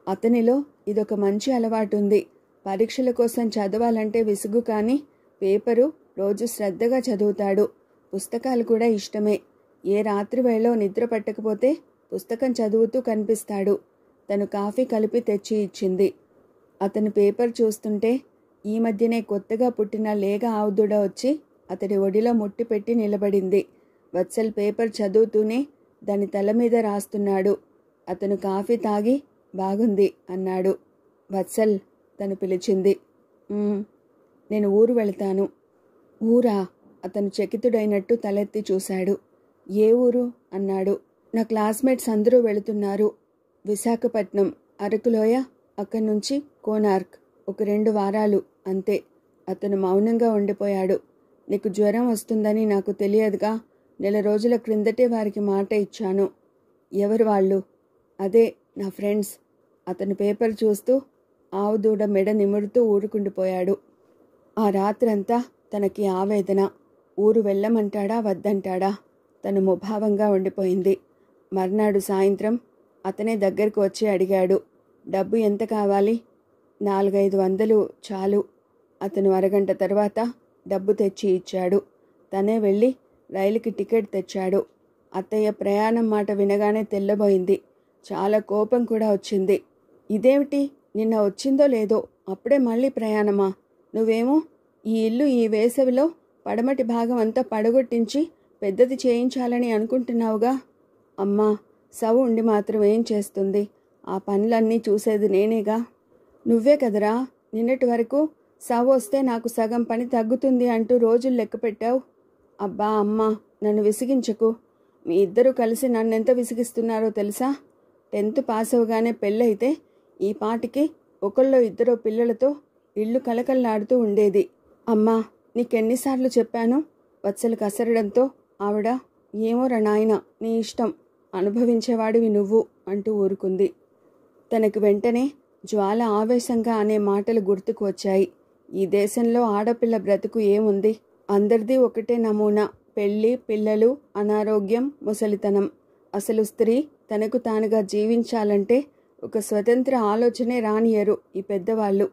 అతనిలో ఇదొక మంచి అలవాటుంది. పరీక్షల కోసం చదవాలంటే విసుగు, కానీ పేపరు రోజు శ్రద్ధగా చదువుతాడు. పుస్తకాలు కూడా ఇష్టమే. ఏ రాత్రి వేళో నిద్ర పట్టకపోతే పుస్తకం చదువుతూ కనిపిస్తాడు. తను కాఫీ కలిపి తెచ్చి ఇచ్చింది. అతను పేపర్ చూస్తుంటే ఈ మధ్యనే కొత్తగా పుట్టిన లేగ ఆవుదూడ వచ్చి అతడి ఒడిలో ముట్టి పెట్టి నిలబడింది. వత్సల్ పేపర్ చదువుతూనే దాని తల మీద రాస్తున్నాడు. అతను కాఫీ తాగి బాగుంది అన్నాడు. వత్సల్, తను పిలిచింది. నేను ఊరు వెళతాను. ఊరా? అతను చకితుడైనట్టు తలెత్తి చూశాడు. ఏ ఊరు అన్నాడు. నా క్లాస్మేట్స్ అందరూ వెళుతున్నారు. విశాఖపట్నం, అరకులోయ, అక్కడి నుంచి కోనార్క్, ఒక 2 వారాలు అంతే. అతను మౌనంగా ఉండిపోయాడు. నీకు జ్వరం వస్తుందని నాకు తెలియదుగా. 4 రోజుల క్రిందటే వారికి మాట ఇచ్చాను. ఎవరు వాళ్ళు? అదే నా ఫ్రెండ్స్. అతను పేపర్ చూస్తూ ఆవుదూడ మెడ నిమురుతూ ఊరుకుండిపోయాడు. ఆ రాత్రంతా తనకి ఆవేదన. ఊరు వెళ్ళమంటాడా వద్దంటాడా? తను ముభావంగా ఉండిపోయింది. మర్నాడు సాయంత్రం అతనే దగ్గరకు వచ్చి అడిగాడు. డబ్బు ఎంత కావాలి? 400-500 చాలు. అతను అరగంట తర్వాత డబ్బు తెచ్చి ఇచ్చాడు. తనే వెళ్ళి రైలుకి టికెట్ తెచ్చాడు. అత్తయ్య ప్రయాణం మాట వినగానే తెల్లబోయింది. చాలా కోపం కూడా వచ్చింది. ఇదేమిటి, నిన్న వచ్చిందో లేదో అప్పుడే మళ్ళీ ప్రయాణమా? నువ్వేమో ఈ ఇల్లు ఈ వేసవిలో పడమటి భాగం అంతా పడగొట్టించి పెద్దది చేయించాలని అనుకుంటున్నావుగా. అమ్మా, సవు ఉండి మాత్రం ఏం చేస్తుంది? ఆ పనులన్నీ చూసేది నేనేగా. నువ్వే కదరా నిన్నటి వరకు సవు వస్తే నాకు సగం పని తగ్గుతుంది అంటూ రోజులు లెక్క పెట్టావు. అబ్బా అమ్మా, నన్ను విసిగించకు. మీ ఇద్దరూ కలిసి నన్నెంత విసిగిస్తున్నారో తెలుసా? 10th పాస్ అవగానే పెళ్ళైతే ఈ పాటికి ఒకళ్ళో ఇద్దరో పిల్లలతో ఇల్లు కలకల్లాడుతూ ఉండేది. అమ్మా, నీకెన్నిసార్లు చెప్పాను? వత్సలు కసరడంతో ఆవిడ, ఏమోరా నాయన, నీ ఇష్టం, అనుభవించేవాడివి నువ్వు అంటూ ఊరుకుంది. తనకు వెంటనే జ్వాల ఆవేశంగా అనే మాటలు గుర్తుకు వచ్చాయి. ఈ దేశంలో ఆడపిల్ల బ్రతుకు ఏముంది? అందరిది ఒకటే నమూనా: పెళ్ళి, పిల్లలు, అనారోగ్యం, ముసలితనం. అసలు స్త్రీ తనకు తానుగా జీవించాలంటే ఒక స్వతంత్ర ఆలోచనే రానియరు ఈ పెద్దవాళ్ళు.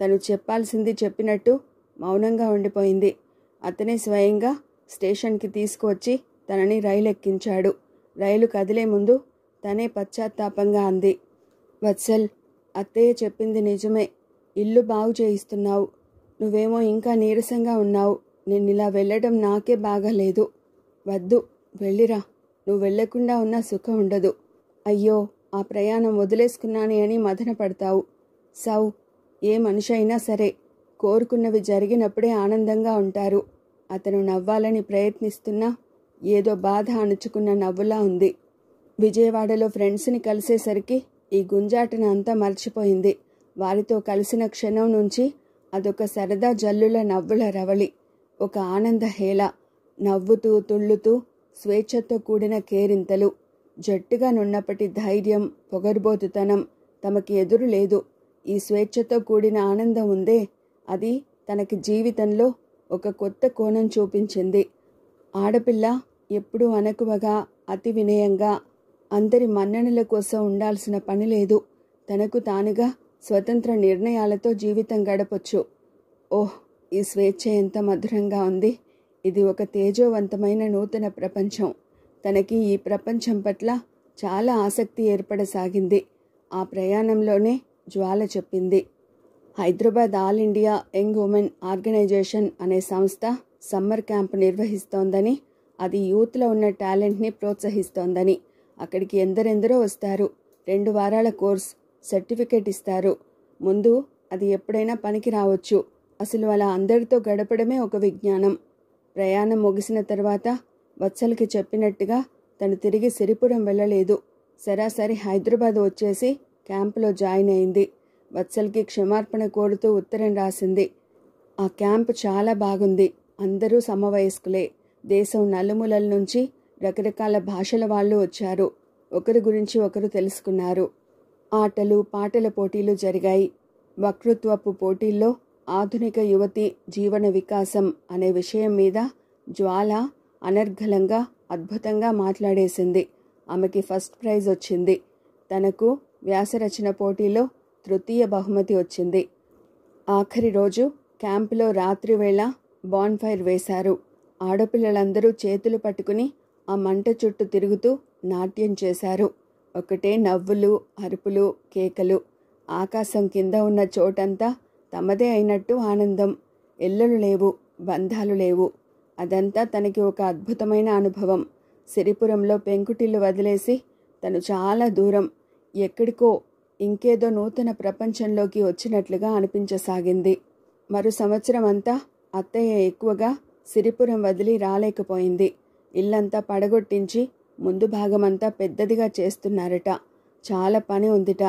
తను చెప్పాల్సింది చెప్పినట్టు మౌనంగా ఉండిపోయింది. అతనే స్వయంగా స్టేషన్కి తీసుకువచ్చి తనని రైలు ఎక్కించాడు. రైలు కదిలే ముందు తనే పశ్చాత్తాపంగా అంది, వత్సల్, అత్తయ్య చెప్పింది నిజమే. ఇల్లు బాగు చేయిస్తున్నావు. నువ్వేమో ఇంకా నీరసంగా ఉన్నావు. నేనిలా వెళ్ళడం నాకే బాగాలేదు. వద్దు, వెళ్ళిరా. నువ్వు వెళ్లకుండా ఉన్నా సుఖం ఉండదు. అయ్యో, ఆ ప్రయాణం వదిలేసుకున్నానే అని మదన పడతావు. సౌ, ఏ మనిషి అయినా సరే కోరుకున్నవి జరిగినప్పుడే ఆనందంగా ఉంటారు. అతను నవ్వాలని ప్రయత్నిస్తున్నా ఏదో బాధ అణుచుకున్న నవ్వులా ఉంది. విజయవాడలో ఫ్రెండ్స్ని కలిసేసరికి ఈ గుంజాటన అంతా మర్చిపోయింది. వారితో కలిసిన క్షణం నుంచి అదొక సరదా జల్లుల నవ్వుల రవళి, ఒక ఆనంద హేళ. నవ్వుతూ తుళ్ళుతూ స్వేచ్ఛతో కూడిన కేరింతలు. జట్టుగా నున్నప్పటి ధైర్యం, పొగరుబోతుతనం తమకి ఎదురు లేదు. ఈ స్వేచ్ఛతో కూడిన ఆనందం ఉందే, అది తనకి జీవితంలో ఒక కొత్త కోణం చూపించింది. ఆడపిల్ల ఎప్పుడూ అణకువగా, అతి వినయంగా, అందరి మన్ననల కోసం ఉండాల్సిన పని లేదు. తనకు తానుగా స్వతంత్ర నిర్ణయాలతో జీవితం గడపొచ్చు. ఓహ్, ఈ స్వేచ్ఛ ఎంత మధురంగా ఉంది. ఇది ఒక తేజోవంతమైన నూతన ప్రపంచం. తనకి ఈ ప్రపంచం పట్ల చాలా ఆసక్తి ఏర్పడసాగింది. ఆ ప్రయాణంలోనే జ్వాల చెప్పింది, Hyderabad all India young women organization అనే సంస్థ సమ్మర్ క్యాంప్ నిర్వహిస్తోందని, అది యూత్లో ఉన్న టాలెంట్ని ప్రోత్సహిస్తోందని. అక్కడికి ఎందరెందరో వస్తారు. 2 వారాల కోర్స్, సర్టిఫికేట్ ఇస్తారు. ముందు అది ఎప్పుడైనా పనికి రావచ్చు. అసలు అలా అందరితో గడపడమే ఒక విజ్ఞానం. ప్రయాణం ముగిసిన తర్వాత వత్సలకి చెప్పినట్టుగా తను తిరిగి సిరిపురం వెళ్ళలేదు. సరాసరి హైదరాబాద్ వచ్చేసి క్యాంపులో జాయిన్ అయింది. వత్సల్కి క్షమార్పణ కోరుతూ ఉత్తరం రాసింది. ఆ క్యాంపు చాలా బాగుంది. అందరూ సమవయస్కులే. దేశం నలుమూలల నుంచి రకరకాల భాషల వాళ్ళు వచ్చారు. ఒకరి గురించి ఒకరు తెలుసుకున్నారు. ఆటలు, పాటల పోటీలు జరిగాయి. వక్తృత్వపు పోటీల్లో ఆధునిక యువతి జీవన వికాసం అనే విషయం మీద జ్వాల అనర్గళంగా, అద్భుతంగా మాట్లాడేసింది. ఆమెకి ఫస్ట్ ప్రైజ్ వచ్చింది. తనకు వ్యాసరచన పోటీలో తృతీయ బహుమతి వచ్చింది. ఆఖరి రోజు క్యాంపులో రాత్రివేళ బాన్ఫైర్ వేశారు. ఆడపిల్లలందరూ చేతులు పట్టుకుని ఆ మంట చుట్టూ తిరుగుతూ నాట్యం చేశారు. ఒకటే నవ్వులు, అరుపులు, కేకలు. ఆకాశం కింద ఉన్న చోటంతా తమదే అయినట్టు ఆనందం. ఎల్లలు లేవు, బంధాలు లేవు. అదంతా తనకి ఒక అద్భుతమైన అనుభవం. సిరిపురంలో పెంకుటిల్లు వదిలేసి తను చాలా దూరం, ఎక్కడికో, ఇంకేదో నూతన ప్రపంచంలోకి వచ్చినట్లుగా అనిపించసాగింది. మరో సంవత్సరం అంతా అత్తయ్య ఎక్కువగా సిరిపురం వదిలి రాలేకపోయింది. ఇల్లంతా పడగొట్టించి ముందు భాగమంతా పెద్దదిగా చేస్తున్నారట. చాలా పని ఉందిట.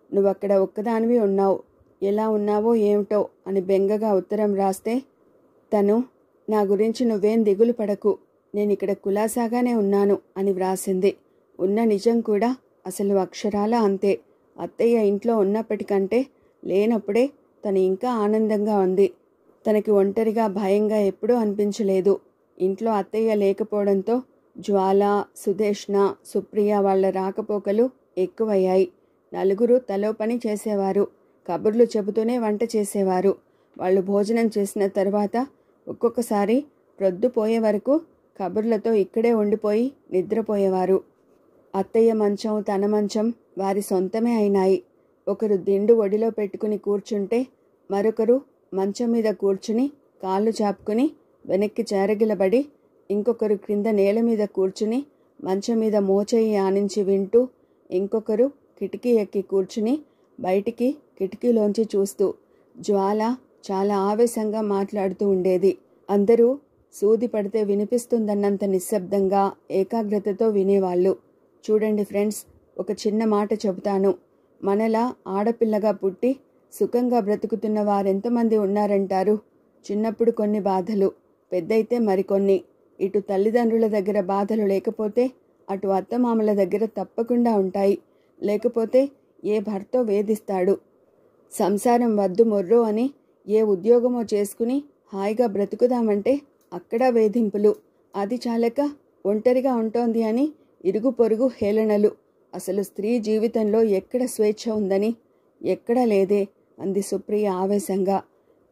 నువ్వక్కడ ఒక్కదానివి ఉన్నావు. ఎలా ఉన్నావో ఏమిటో అని బెంగగా ఉత్తరం రాస్తే తను, నా గురించి నువ్వేం దిగులు పడకు, నేనిక్కడ కులాసాగానే ఉన్నాను అని వ్రాసింది. ఉన్న నిజం కూడా అసలు అక్షరాల అంతే. అత్తయ్య ఇంట్లో ఉన్నప్పటికంటే లేనప్పుడే తను ఇంకా ఆనందంగా ఉంది. తనకి ఒంటరిగా, భయంగా ఎప్పుడూ అనిపించలేదు. ఇంట్లో అత్తయ్య లేకపోవడంతో జ్వాల, సుదేష్ణ, సుప్రియ వాళ్ల రాకపోకలు ఎక్కువయ్యాయి. నలుగురు తలో పని చేసేవారు. కబుర్లు చెబుతూనే వంట చేసేవారు. వాళ్ళు భోజనం చేసిన తర్వాత ఒక్కొక్కసారి ప్రొద్దుపోయే వరకు కబుర్లతో ఇక్కడే ఉండిపోయి నిద్రపోయేవారు. అత్తయ్య మంచం, తన మంచం వారి సొంతమే అయినాయి. ఒకరు దిండు ఒడిలో పెట్టుకుని కూర్చుంటే మరొకరు మంచం మీద కూర్చుని కాళ్ళు చాపుకుని వెనక్కి చేరగిలబడి ఇంకొకరు క్రింద నేల మీద కూర్చుని మంచం మీద మోచేయి ఆనించి వింటూ, ఇంకొకరు కిటికీ ఎక్కి కూర్చుని బయటికి కిటికీలోంచి చూస్తూ జ్వాల చాలా ఆవేశంగా మాట్లాడుతూ ఉండేది. అందరూ సూది పడితే వినిపిస్తుందన్నంత నిశ్శబ్దంగా ఏకాగ్రతతో వినేవాళ్ళు. చూడండి ఫ్రెండ్స్, ఒక చిన్న మాట చెబుతాను. మనలా ఆడపిల్లగా పుట్టి సుఖంగా బ్రతుకుతున్న వారెంతమంది ఉన్నారంటారు? చిన్నప్పుడు కొన్ని బాధలు, పెద్దయితే మరికొన్ని. ఇటు తల్లిదండ్రుల దగ్గర బాధలు లేకపోతే అటు అత్తమామల దగ్గర తప్పకుండా ఉంటాయి. లేకపోతే ఏ భర్తో వేధిస్తాడు. సంసారం వద్దు మొర్రో అని ఏ ఉద్యోగమో చేసుకుని హాయిగా బ్రతుకుదామంటే అక్కడా వేధింపులు. అది చాలక ఒంటరిగా ఉంటోంది అని ఇరుగు పొరుగు హేళనలు. అసలు స్త్రీ జీవితంలో ఎక్కడ స్వేచ్ఛ ఉందని? ఎక్కడా లేదే అంది సుప్రియ ఆవేశంగా.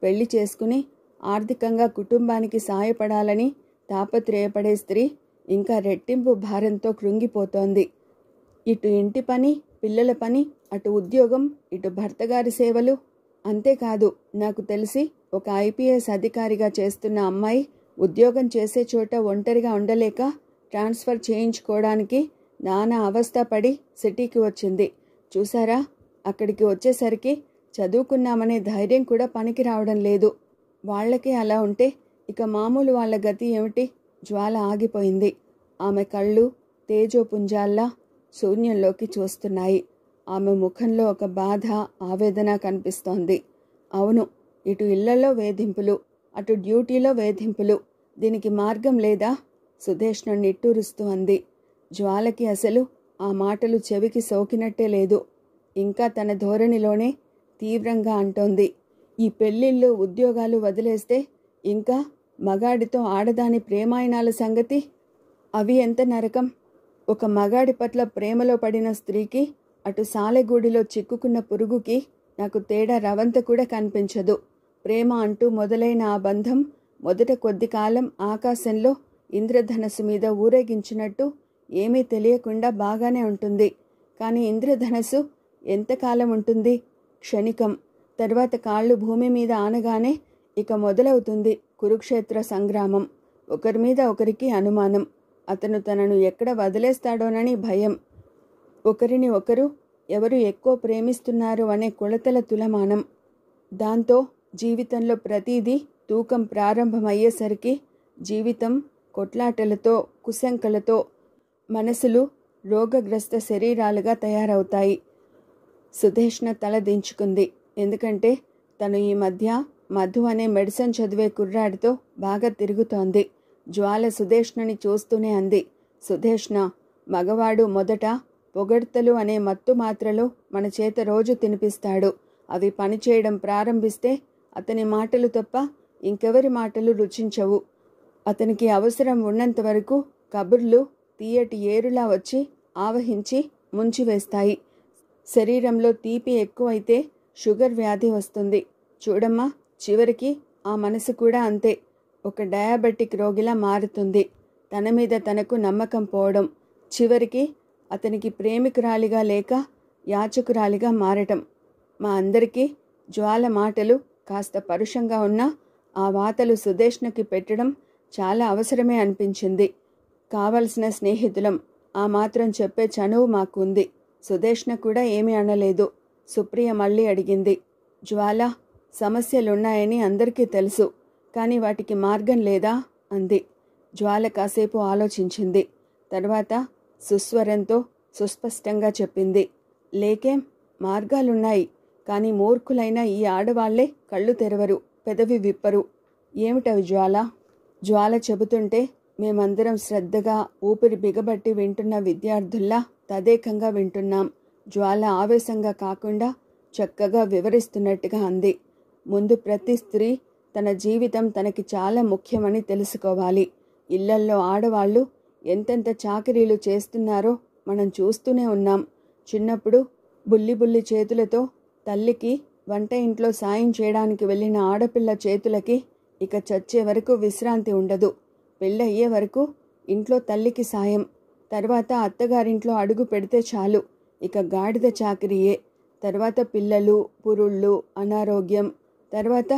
పెళ్లి చేసుకుని ఆర్థికంగా కుటుంబానికి సాయపడాలని తాపత్రయపడే స్త్రీ ఇంకా రెట్టింపు భారంతో కృంగిపోతోంది. ఇటు ఇంటి పని, పిల్లల పని, అటు ఉద్యోగం, ఇటు భర్తగారి సేవలు. అంతేకాదు, నాకు తెలిసి ఒక ఐపీఎస్ అధికారిగా చేస్తున్న అమ్మాయి ఉద్యోగం చేసే చోట ఒంటరిగా ఉండలేక ట్రాన్స్ఫర్ చేయించుకోవడానికి నానా అవస్థ పడి సిటీకి వచ్చింది. చూసారా, అక్కడికి వచ్చేసరికి చదువుకున్నామనే ధైర్యం కూడా పనికి రావడం లేదు. వాళ్ళకే అలా ఉంటే ఇక మామూలు వాళ్ళ గతి ఏమిటి? జ్వాల ఆగిపోయింది. ఆమె కళ్ళు తేజోపుంజాల్లా శూన్యంలోకి చూస్తున్నాయి. ఆమె ముఖంలో ఒక బాధ, ఆవేదన కనిపిస్తోంది. అవును, ఇటు ఇళ్లలో వేధింపులు, అటు డ్యూటీలో వేధింపులు. దీనికి మార్గం లేదా? సుధేష్ణ నిట్టూరుస్తూ అంది. జ్వాలకి అసలు ఆ మాటలు చెవికి సోకినట్టే లేదు. ఇంకా తన ధోరణిలోనే తీవ్రంగా అంటోంది. ఈ పెళ్ళిళ్ళు, ఉద్యోగాలు వదిలేస్తే ఇంకా మగాడితో ఆడదాని ప్రేమాయణాల సంగతి? అవి ఎంత నరకం! ఒక మగాడి పట్ల ప్రేమలో పడిన స్త్రీకి, అటు సాలెగూడిలో చిక్కుకున్న పురుగుకి నాకు తేడా రవంత కూడా కనిపించదు. ప్రేమ అంటూ మొదలైన ఆ బంధం మొదట కొద్ది కాలం ఆకాశంలో ఇంద్రధనస్సు మీద ఊరేగించినట్టు ఏమీ తెలియకుండా బాగానే ఉంటుంది. కానీ ఇంద్రధనస్సు ఎంతకాలం ఉంటుంది? క్షణికం. తర్వాత కాళ్ళు భూమి మీద ఆనగానే ఇక మొదలవుతుంది కురుక్షేత్ర సంగ్రామం. ఒకరి మీద ఒకరికి అనుమానం. అతను తనను ఎక్కడ వదిలేస్తాడోనని భయం. ఒకరిని ఒకరు ఎవరు ఎక్కువ ప్రేమిస్తున్నారు అనే కొలతల తులమానం. దాంతో జీవితంలో ప్రతిదీ తూకం ప్రారంభమయ్యేసరికి జీవితం కొట్లాటలతో, కుశంకలతో, మనసులు రోగగ్రస్త శరీరాలుగా తయారవుతాయి. సుధేష్ణ తల దించుకుంది. ఎందుకంటే తను ఈ మధ్య మధు అనే మెడిసిన్ చదివే కుర్రాడితో బాగా తిరుగుతోంది. జ్వాల సుధేష్ణని చూస్తూనే అంది. సుధేష్ణ, మగవాడు మొదట పొగడ్తలు అనే మత్తు మాత్రలు మన చేత రోజు తినిపిస్తాడు. అవి పనిచేయడం ప్రారంభిస్తే అతని మాటలు తప్ప ఇంకెవరి మాటలు రుచించవు. అతనికి అవసరం ఉన్నంత వరకు కబుర్లు తీయటి ఏరులా వచ్చి ఆవహించి ముంచివేస్తాయి. శరీరంలో తీపి ఎక్కువైతే షుగర్ వ్యాధి వస్తుంది. చూడమ్మా, చివరికి ఆ మనసు కూడా అంతే. ఒక డయాబెటిక్ రోగిలా మారుతుంది. తన మీద తనకు నమ్మకం పోవడం, చివరికి అతనికి ప్రేమికురాలిగా లేక యాచకురాలిగా మారటం. మా అందరికీ జ్వాల మాటలు కాస్త పరుషంగా ఉన్నా ఆ వాతలు సుధేష్ణకి పెట్టడం చాలా అవసరమే అనిపించింది. కావలసిన స్నేహితులం, ఆ మాత్రం చెప్పే చనువు మాకుంది. సుధేష్ణ కూడా ఏమీ అనలేదు. సుప్రియ మళ్ళీ అడిగింది. జ్వాల, సమస్యలున్నాయని అందరికీ తెలుసు, కానీ వాటికి మార్గం లేదా అంది. జ్వాల కాసేపు ఆలోచించింది. తర్వాత సుస్వరంతో సుస్పష్టంగా చెప్పింది. లేకేం, మార్గాలున్నాయి. కానీ మూర్ఖులైన ఈ ఆడవాళ్లే కళ్ళు తెరవరు, పెదవి విప్పరు. ఏమిటవి జ్వాల? జ్వాల చెబుతుంటే మేమందరం శ్రద్ధగా ఊపిరి బిగబట్టి వింటున్న విద్యార్థుల్లా తదేకంగా వింటున్నాం. జ్వాల ఆవేశంగా కాకుండా చక్కగా వివరిస్తున్నట్టుగా అంది. ముందు ప్రతి స్త్రీ తన జీవితం తనకి చాలా ముఖ్యమని తెలుసుకోవాలి. ఇళ్లల్లో ఆడవాళ్లు ఎంతెంత చాకరీలు చేస్తున్నారో మనం చూస్తూనే ఉన్నాం. చిన్నప్పుడు బుల్లి చేతులతో తల్లికి వంట ఇంట్లో సాయం చేయడానికి వెళ్ళిన ఆడపిల్ల చేతులకి ఇక చచ్చే వరకు విశ్రాంతి ఉండదు. పెళ్ళయ్యే వరకు ఇంట్లో తల్లికి సాయం, తర్వాత అత్తగారింట్లో అడుగు పెడితే చాలు ఇక గాడిద చాకరీయే. తర్వాత పిల్లలు, పురుళ్ళు, అనారోగ్యం, తర్వాత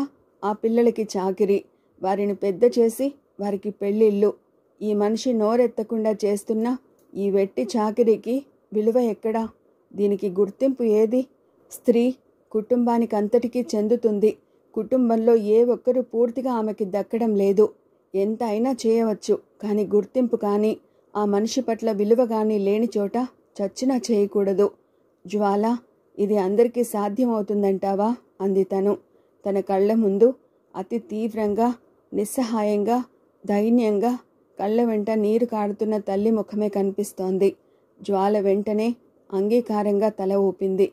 ఆ పిల్లలకి చాకిరీ, వారిని పెద్ద చేసి వారికి పెళ్ళిళ్ళు. ఈ మనిషి నోరెత్తకుండా చేస్తున్న ఈ వెట్టి చాకిరీకి విలువ ఎక్కడా? దీనికి గుర్తింపు ఏది? స్త్రీ కుటుంబానికంతటికీ చెందుతుంది. కుటుంబంలో ఏ ఒక్కరూ పూర్తిగా ఆమెకి దక్కడం లేదు. ఎంత అయినా చేయవచ్చు, కానీ గుర్తింపు కానీ ఆ మనిషి పట్ల విలువ కానీ లేని చోట చచ్చినా చేయకూడదు. జ్వాల, ఇది అందరికీ సాధ్యమవుతుందంటావా? అంది తను. తన కళ్ళ ముందు అతి తీవ్రంగా, నిస్సహాయంగా, దైన్యంగా కళ్ళ వెంట నీరు కారుతున్న తల్లి ముఖమే కనిపిస్తోంది. జ్వాల వెంటనే అంగీకారంగా తల ఊపింది.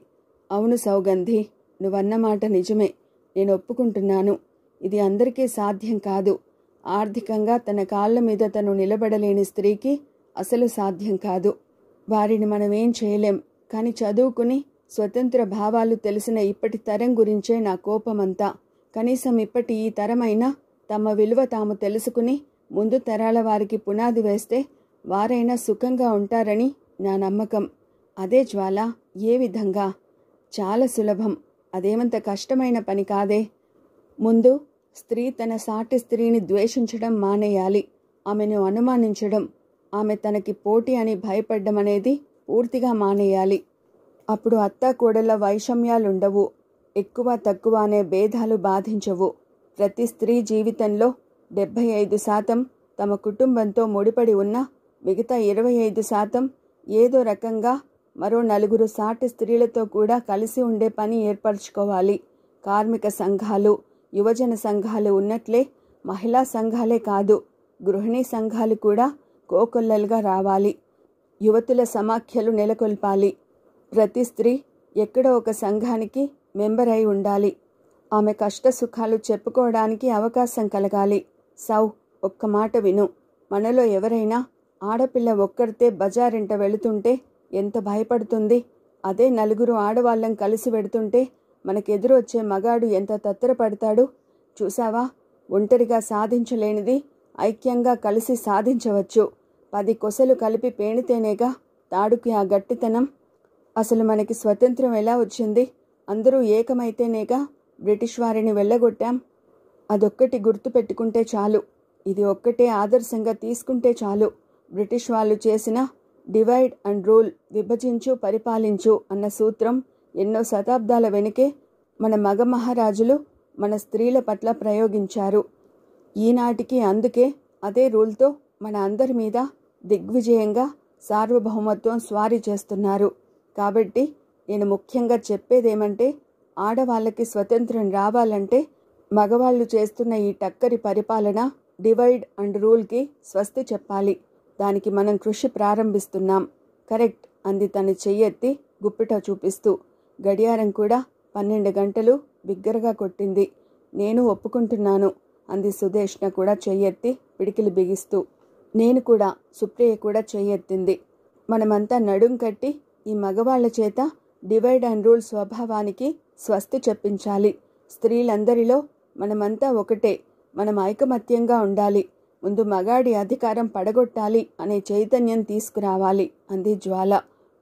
అవును సౌగంధి, నువ్వన్నమాట నిజమే. నేను ఒప్పుకుంటున్నాను. ఇది అందరికీ సాధ్యం కాదు. ఆర్థికంగా తన కాళ్ళ మీద తను నిలబడలేని స్త్రీకి అసలు సాధ్యం కాదు. వారిని మనమేం చేయలేం. కానీ చదువుకుని స్వతంత్ర భావాలు తెలిసిన ఇప్పటి తరం గురించే నా కోపమంతా. కనీసం ఇప్పటి ఈ తరమైనా తమ విలువ తాము తెలుసుకుని ముందు తరాల వారికి పునాది వేస్తే వారైనా సుఖంగా ఉంటారని నా నమ్మకం. అదే జ్వాల, ఏ విధంగా? చాలా సులభం. అదేమంత కష్టమైన పని కాదే. ముందు స్త్రీ తన సాటి స్త్రీని ద్వేషించడం మానేయాలి. ఆమెను అనుమానించడం, ఆమె తనకి పోటీ అని భయపడ్డం అనేది పూర్తిగా మానేయాలి. అప్పుడు అత్తాకోడళ్ళ వైషమ్యాలుండవు. ఎక్కువ తక్కువ అనే భేదాలు బాధించవు. ప్రతి స్త్రీ జీవితంలో 75% తమ కుటుంబంతో ముడిపడి ఉన్న మిగతా 25% ఏదో రకంగా మరో 4 సాటి స్త్రీలతో కూడా కలిసి ఉండే పని ఏర్పరచుకోవాలి. కార్మిక సంఘాలు, యువజన సంఘాలు ఉన్నట్లే మహిళా సంఘాలే కాదు, గృహిణీ సంఘాలు కూడా కోకొల్లలుగా రావాలి. యువతుల సమాఖ్యలు నెలకొల్పాలి. ప్రతి స్త్రీ ఎక్కడో ఒక సంఘానికి మెంబర్ అయి ఉండాలి. ఆమె కష్ట సుఖాలు చెప్పుకోవడానికి అవకాశం కలగాలి. సౌ, ఒక్క మాట విను. మనలో ఎవరైనా ఆడపిల్ల ఒక్కరితే బజారింట వెళుతుంటే ఎంత భయపడుతుంది? అదే 4 ఆడవాళ్ళం కలిసి వెడుతుంటే మనకెదురు వచ్చే మగాడు ఎంత తత్తరపడతాడు? చూసావా? ఒంటరిగా సాధించలేనిది ఐక్యంగా కలిసి సాధించవచ్చు. 10 కొసలు కలిపి పేణితేనేగా తాడుకి ఆ గట్టితనం. అసలు మనకి స్వతంత్రం ఎలా వచ్చింది? అందరూ ఏకమైతేనేగా బ్రిటిష్ వారిని వెళ్ళగొట్టాం. అదొక్కటి గుర్తు పెట్టుకుంటే చాలు. ఇది ఒక్కటే ఆదర్శంగా తీసుకుంటే చాలు. బ్రిటిష్ వాళ్ళు చేసిన డివైడ్ అండ్ రూల్, విభజించు పరిపాలించు అన్న సూత్రం ఎన్నో శతాబ్దాల వెనుకే మన మగ మహారాజులు మన స్త్రీల పట్ల ప్రయోగించారు. ఈనాటికి అందుకే అదే రూల్తో మన అందరి మీద దిగ్విజయంగా సార్వభౌమత్వం స్వారీ చేస్తున్నారు. కాబట్టి నేను ముఖ్యంగా చెప్పేదేమంటే, ఆడవాళ్ళకి స్వతంత్రం రావాలంటే మగవాళ్ళు చేస్తున్న ఈ టక్కరి పరిపాలన, డివైడ్ అండ్ రూల్కి స్వస్తి చెప్పాలి. దానికి మనం కృషి ప్రారంభిస్తున్నాం. కరెక్ట్ అంది తను చెయ్యెత్తి గుప్పిట చూపిస్తూ. గడియారం కూడా 12 గంటలు బిగ్గరగా కొట్టింది. నేను ఒప్పుకుంటున్నాను అంది సుదేష్ణ కూడా చెయ్యెత్తి పిడికిలి బిగిస్తూ. నేను కూడా, సుప్రియ కూడా చెయ్యెత్తింది. మనమంతా నడుం కట్టి ఈ మగవాళ్ల చేత డివైడ్ అండ్ రూల్ స్వభావానికి స్వస్తి చెప్పించాలి. స్త్రీలందరిలో మనమంతా ఒకటే, మనం ఐకమత్యంగా ఉండాలి. ముందు మగాడి అధికారం పడగొట్టాలి అనే చైతన్యం తీసుకురావాలి అంది జ్వాల.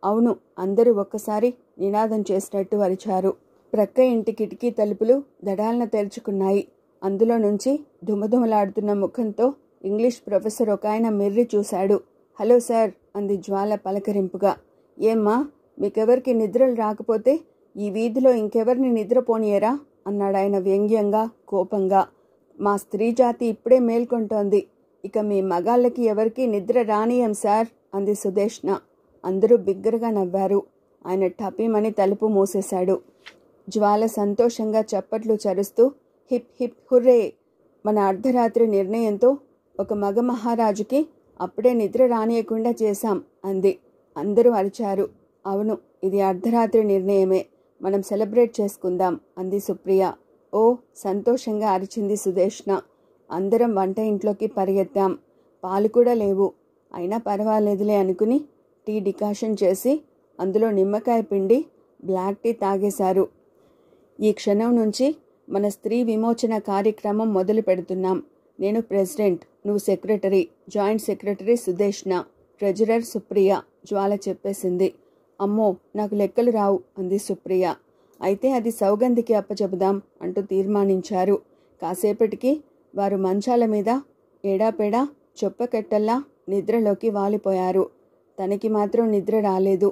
అవును, అందరూ ఒక్కసారి నినాదం చేసినట్టు అరిచారు. ప్రక్క ఇంటి కిటికీ తలుపులు దడాలన తెరుచుకున్నాయి. అందులో నుంచి దుమదుమలాడుతున్న ముఖంతో ఇంగ్లీష్ ప్రొఫెసర్ ఒక ఆయన మిర్రి చూశాడు. హలో సార్ అంది జ్వాల పలకరింపుగా. ఏమ్మా, మీకెవరికి నిద్రలు రాకపోతే ఈ వీధిలో ఇంకెవరిని నిద్రపోనియరా అన్నాడాయన వ్యంగ్యంగా, కోపంగా. మా స్త్రీ జాతి ఇప్పుడే మేల్కొంటోంది. ఇక మీ మగాళ్ళకి ఎవరికీ నిద్ర రానియం సార్ అంది సుదేష్ణ. అందరూ బిగ్గరగా నవ్వారు. ఆయన టపీమని తలుపు మూసేశాడు. జ్వాల సంతోషంగా చప్పట్లు చరుస్తూ హిప్ హిప్ హుర్రే, మన అర్ధరాత్రి నిర్ణయంతో ఒక మగ మహారాజుకి అప్పుడే నిద్ర రానియకుండా చేశాం అంది. అందరూ అరిచారు. అవును, ఇది అర్ధరాత్రి నిర్ణయమే, మనం సెలబ్రేట్ చేసుకుందాం అంది సుప్రియ. ఓ, సంతోషంగా అరిచింది సుదేష్ణ. అందరం వంట ఇంట్లోకి పరిగెత్తాం. పాలు కూడా లేవు. అయినా పర్వాలేదులే అనుకుని టీ డికాషన్ చేసి అందులో నిమ్మకాయ పిండి బ్లాక్ టీ తాగేశారు. ఈ క్షణం నుంచి మన స్త్రీ విమోచన కార్యక్రమం మొదలు పెడుతున్నాం. నేను ప్రెసిడెంట్, నువ్వు secretary, joint secretary Sudeshna, treasurer Supriya Jwala చెప్పేసింది. అమ్మో, నాకు లెక్కలు రావు అంది సుప్రియ. అయితే అది సౌగంధికి అప్పచెబుదాం అంటూ తీర్మానించారు. కాసేపటికి వారు మంచాల మీద ఎడాపెడా చొప్పకెట్టల్లా నిద్రలోకి వాలిపోయారు. తనకి మాత్రం నిద్ర రాలేదు.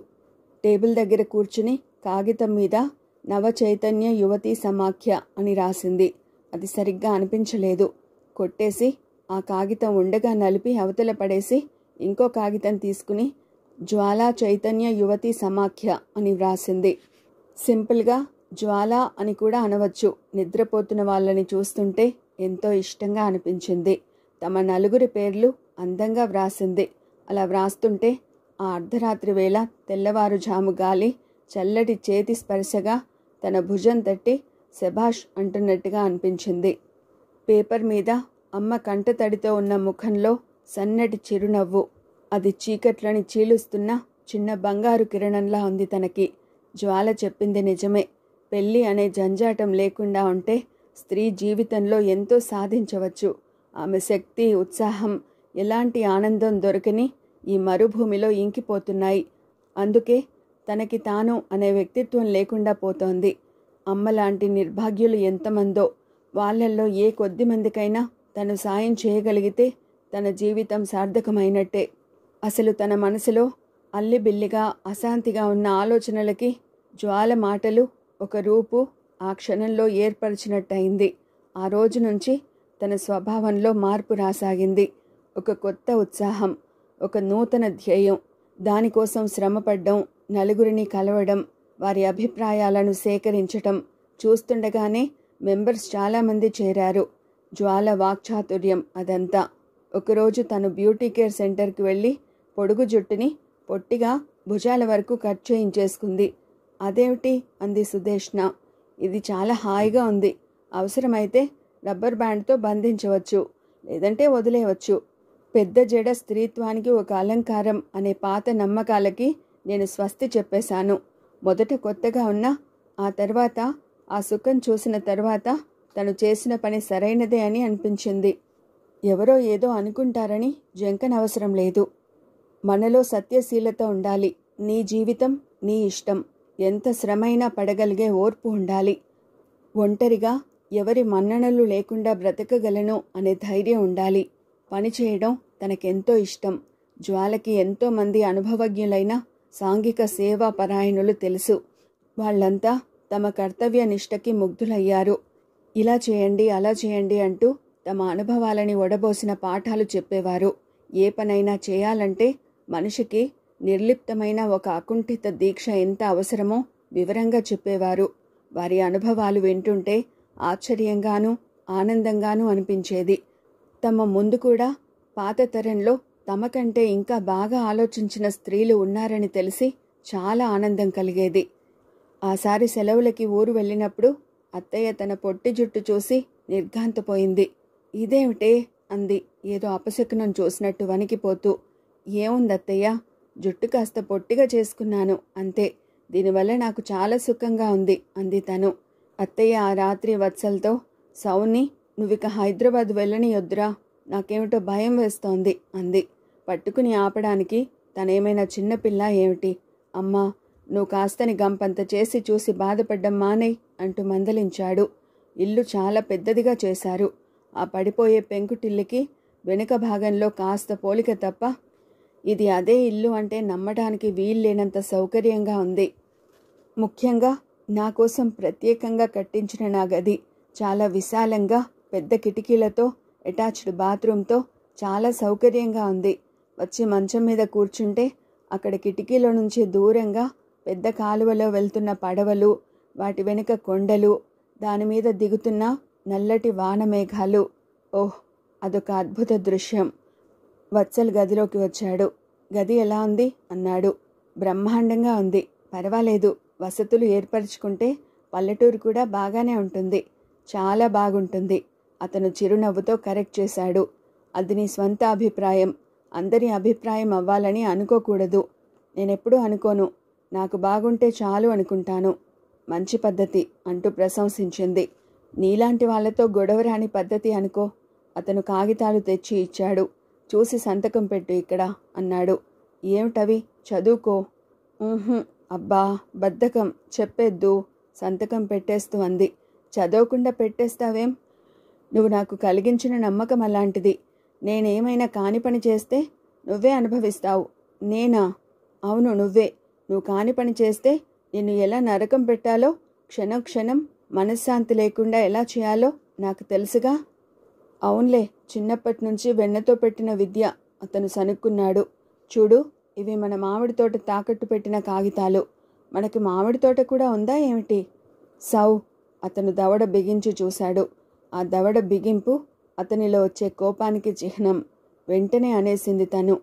టేబుల్ దగ్గర కూర్చుని కాగితం మీద నవ చైతన్య యువతీ సమాఖ్య అని రాసింది. అది సరిగ్గా అనిపించలేదు. కొట్టేసి ఆ కాగితం ఉండగా నలిపి అవతల పడేసి ఇంకో కాగితం తీసుకుని జ్వాలా చైతన్య యువతీ సమాఖ్య అని వ్రాసింది. సింపుల్గా జ్వాలా అని కూడా అనవచ్చు. నిద్రపోతున్న వాళ్ళని చూస్తుంటే ఎంతో ఇష్టంగా అనిపించింది. తమ నలుగురి పేర్లు అందంగా వ్రాసింది. అలా వ్రాస్తుంటే ఆ అర్ధరాత్రి వేళ తెల్లవారుజాము గాలి చల్లటి చేతి స్పర్శగా తన భుజం తట్టి శభాష్ అంటున్నట్టుగా అనిపించింది. పేపర్ మీద అమ్మ కంటతడితో ఉన్న ముఖంలో సన్నటి చిరునవ్వు. అది చీకట్లని చీలుస్తున్న చిన్న బంగారు కిరణంలా ఉంది తనకి. జ్వాల చెప్పింది నిజమే. పెళ్ళి అనే జంజాటం లేకుండా ఉంటే స్త్రీ జీవితంలో ఎంతో సాధించవచ్చు. ఆమె శక్తి, ఉత్సాహం, ఎలాంటి ఆనందం దొరకని ఈ మరుభూమిలో ఇంకిపోతున్నాయి. అందుకే తనకి తాను అనే వ్యక్తిత్వం లేకుండా పోతోంది. అమ్మలాంటి నిర్భాగ్యులు ఎంతమందో. వాళ్ళల్లో ఏ కొద్ది మందికైనా తను సాయం చేయగలిగితే తన జీవితం సార్థకమైనట్టే. అసలు తన మనసులో అల్లిబిల్లిగా అశాంతిగా ఉన్న ఆలోచనలకి జ్వాల మాటలు ఒక రూపు ఆ క్షణంలో ఏర్పరిచినట్టయింది. ఆ రోజు నుంచి తన స్వభావంలో మార్పు రాసాగింది. ఒక కొత్త ఉత్సాహం, ఒక నూతన ధ్యేయం. దానికోసం శ్రమపడ్డం, నలుగురిని కలవడం, వారి అభిప్రాయాలను సేకరించటం. చూస్తుండగానే మెంబర్స్ చాలామంది చేరారు. జ్వాల వాక్చాతుర్యం అదంతా. ఒకరోజు తను బ్యూటీ కేర్ సెంటర్కి వెళ్ళి పొడుగు జుట్టుని పొట్టిగా భుజాల వరకు కట్ చేయించేసుకుంది. అదేమిటి అంది సుదేష్ణ. ఇది చాలా హాయిగా ఉంది. అవసరమైతే రబ్బర్ బ్యాండ్తో బంధించవచ్చు, లేదంటే వదిలేయవచ్చు. పెద్ద జడ స్త్రీత్వానికి ఒక అలంకారం అనే పాత నమ్మకాలకి నేను స్వస్తి చెప్పేశాను. మొదట కొత్తగా ఉన్నా ఆ తర్వాత ఆ సుఖం చూసిన తర్వాత తను చేసిన పని సరైనదే అని అనిపించింది. ఎవరో ఏదో అనుకుంటారని జంకనవసరం లేదు. మనలో సత్యశీలత ఉండాలి. నీ జీవితం నీ ఇష్టం. ఎంత శ్రమైనా పడగలిగే ఓర్పు ఉండాలి. ఒంటరిగా ఎవరి మన్ననలు లేకుండా బ్రతకగలను అనే ధైర్యం ఉండాలి. పని చేయడం తనకెంతో ఇష్టం. జ్వాలకి ఎంతోమంది అనుభవజ్ఞులైన సాంఘిక సేవా పరాయణులు తెలుసు. వాళ్ళంతా తమ కర్తవ్య నిష్టకి ముగ్ధులయ్యారు. ఇలా చేయండి, అలా చేయండి అంటూ తమ అనుభవాలని ఒడబోసిన పాఠాలు చెప్పేవారు. ఏ పనైనా చేయాలంటే మనిషికి నిర్లిప్తమైన ఒక అకుంఠిత దీక్ష ఎంత అవసరమో వివరంగా చెప్పేవారు. వారి అనుభవాలు వింటుంటే ఆశ్చర్యంగానూ ఆనందంగానూ అనిపించేది. తమ ముందు కూడా పాత తరంలో తమకంటే ఇంకా బాగా ఆలోచించిన స్త్రీలు ఉన్నారని తెలిసి చాలా ఆనందం కలిగేది. ఆసారి సెలవులకి ఊరు వెళ్ళినప్పుడు అత్తయ్య తన పొట్టి జుట్టు చూసి నిర్ఘాంతపోయింది. ఇదేమిటే అంది ఏదో అపశకునం చూసినట్టు వణికిపోతూ. ఏముందత్తయ్య, జుట్టు కాస్త పొట్టిగా చేసుకున్నాను అంతే. దీనివల్ల నాకు చాలా సుఖంగా ఉంది అంది తను. అత్తయ్య ఆ రాత్రి వత్సలతో, సౌని నువ్విక హైదరాబాద్ వెళ్ళనియొద్దురా, నాకేమిటో భయం వేస్తోంది అంది. పట్టుకుని ఆపడానికి తనేమైనా చిన్నపిల్ల ఏమిటి? అమ్మా, నువ్వు కాస్తని గంపంత చేసి చూసి బాధపడ్డం మానేయ్ అంటూ మందలించాడు. ఇల్లు చాలా పెద్దదిగా చేశారు. ఆ పడిపోయే పెంకుటిల్లుకి వెనుక భాగంలో కాస్త పోలిక తప్ప ఇది అదే ఇల్లు అంటే నమ్మడానికి వీల్లేనంత సౌకర్యంగా ఉంది. ముఖ్యంగా నా కోసం ప్రత్యేకంగా కట్టించిన నా గది చాలా విశాలంగా, పెద్ద కిటికీలతో, అటాచ్డ్ బాత్రూంతో చాలా సౌకర్యంగా ఉంది. వచ్చి మంచం మీద కూర్చుంటే అక్కడ కిటికీలో నుంచి దూరంగా పెద్ద కాలువలో వెళ్తున్న పడవలు, వాటి వెనుక కొండలు, దానిమీద దిగుతున్న నల్లటి వానమేఘాలు. ఓహ్, అదొక అద్భుత దృశ్యం. వత్సల్ గదిలోకి వచ్చాడు. గది ఎలా ఉంది అన్నాడు. బ్రహ్మాండంగా ఉంది. పర్వాలేదు, వసతులు ఏర్పరచుకుంటే పల్లెటూరు కూడా బాగానే ఉంటుంది. చాలా బాగుంటుంది. అతను చిరునవ్వుతో కరెక్ట్ చేశాడు. అది నీ స్వంత అభిప్రాయం. అందరి అభిప్రాయం అవ్వాలని అనుకోకూడదు. నేనెప్పుడూ అనుకోను. నాకు బాగుంటే చాలు అనుకుంటాను. మంచి పద్ధతి అంటూ ప్రశంసించింది. నీలాంటి వాళ్లతో గొడవరాని పద్ధతి అనుకో. అతను కాగితాలు తెచ్చి ఇచ్చాడు. చూసి సంతకం పెట్టు ఇక్కడ అన్నాడు. ఏమిటవి? చదువుకో. అబ్బా బద్ధకం, చెప్పేద్దు. సంతకం పెట్టేస్తూ అంది. చదవకుండా పెట్టేస్తావేం? నువ్వు నాకు కలిగించిన నమ్మకం అలాంటిది. నేనేమైనా కాని పని చేస్తే నువ్వే అనుభవిస్తావు. నేనా? అవును, నువ్వే. నువ్వు కాని పని చేస్తే నిన్ను ఎలా నరకం పెట్టాలో, క్షణం క్షణం మనశ్శాంతి లేకుండా ఎలా చేయాలో నాకు తెలుసుగా. అవునులే, చిన్నప్పటి నుంచి వెన్నతో పెట్టిన విద్య. అతను సనుక్కున్నాడు. చూడు, ఇవి మన మామిడి తోట తాకట్టు పెట్టిన కాగితాలు. మనకి మామిడి తోట కూడా ఉందా ఏమిటి? సౌ అతను దవడ బిగించి చూశాడు. ఆ దవడ బిగింపు అతనిలో వచ్చే కోపానికి చిహ్నం. వెంటనే అనేసింది తను.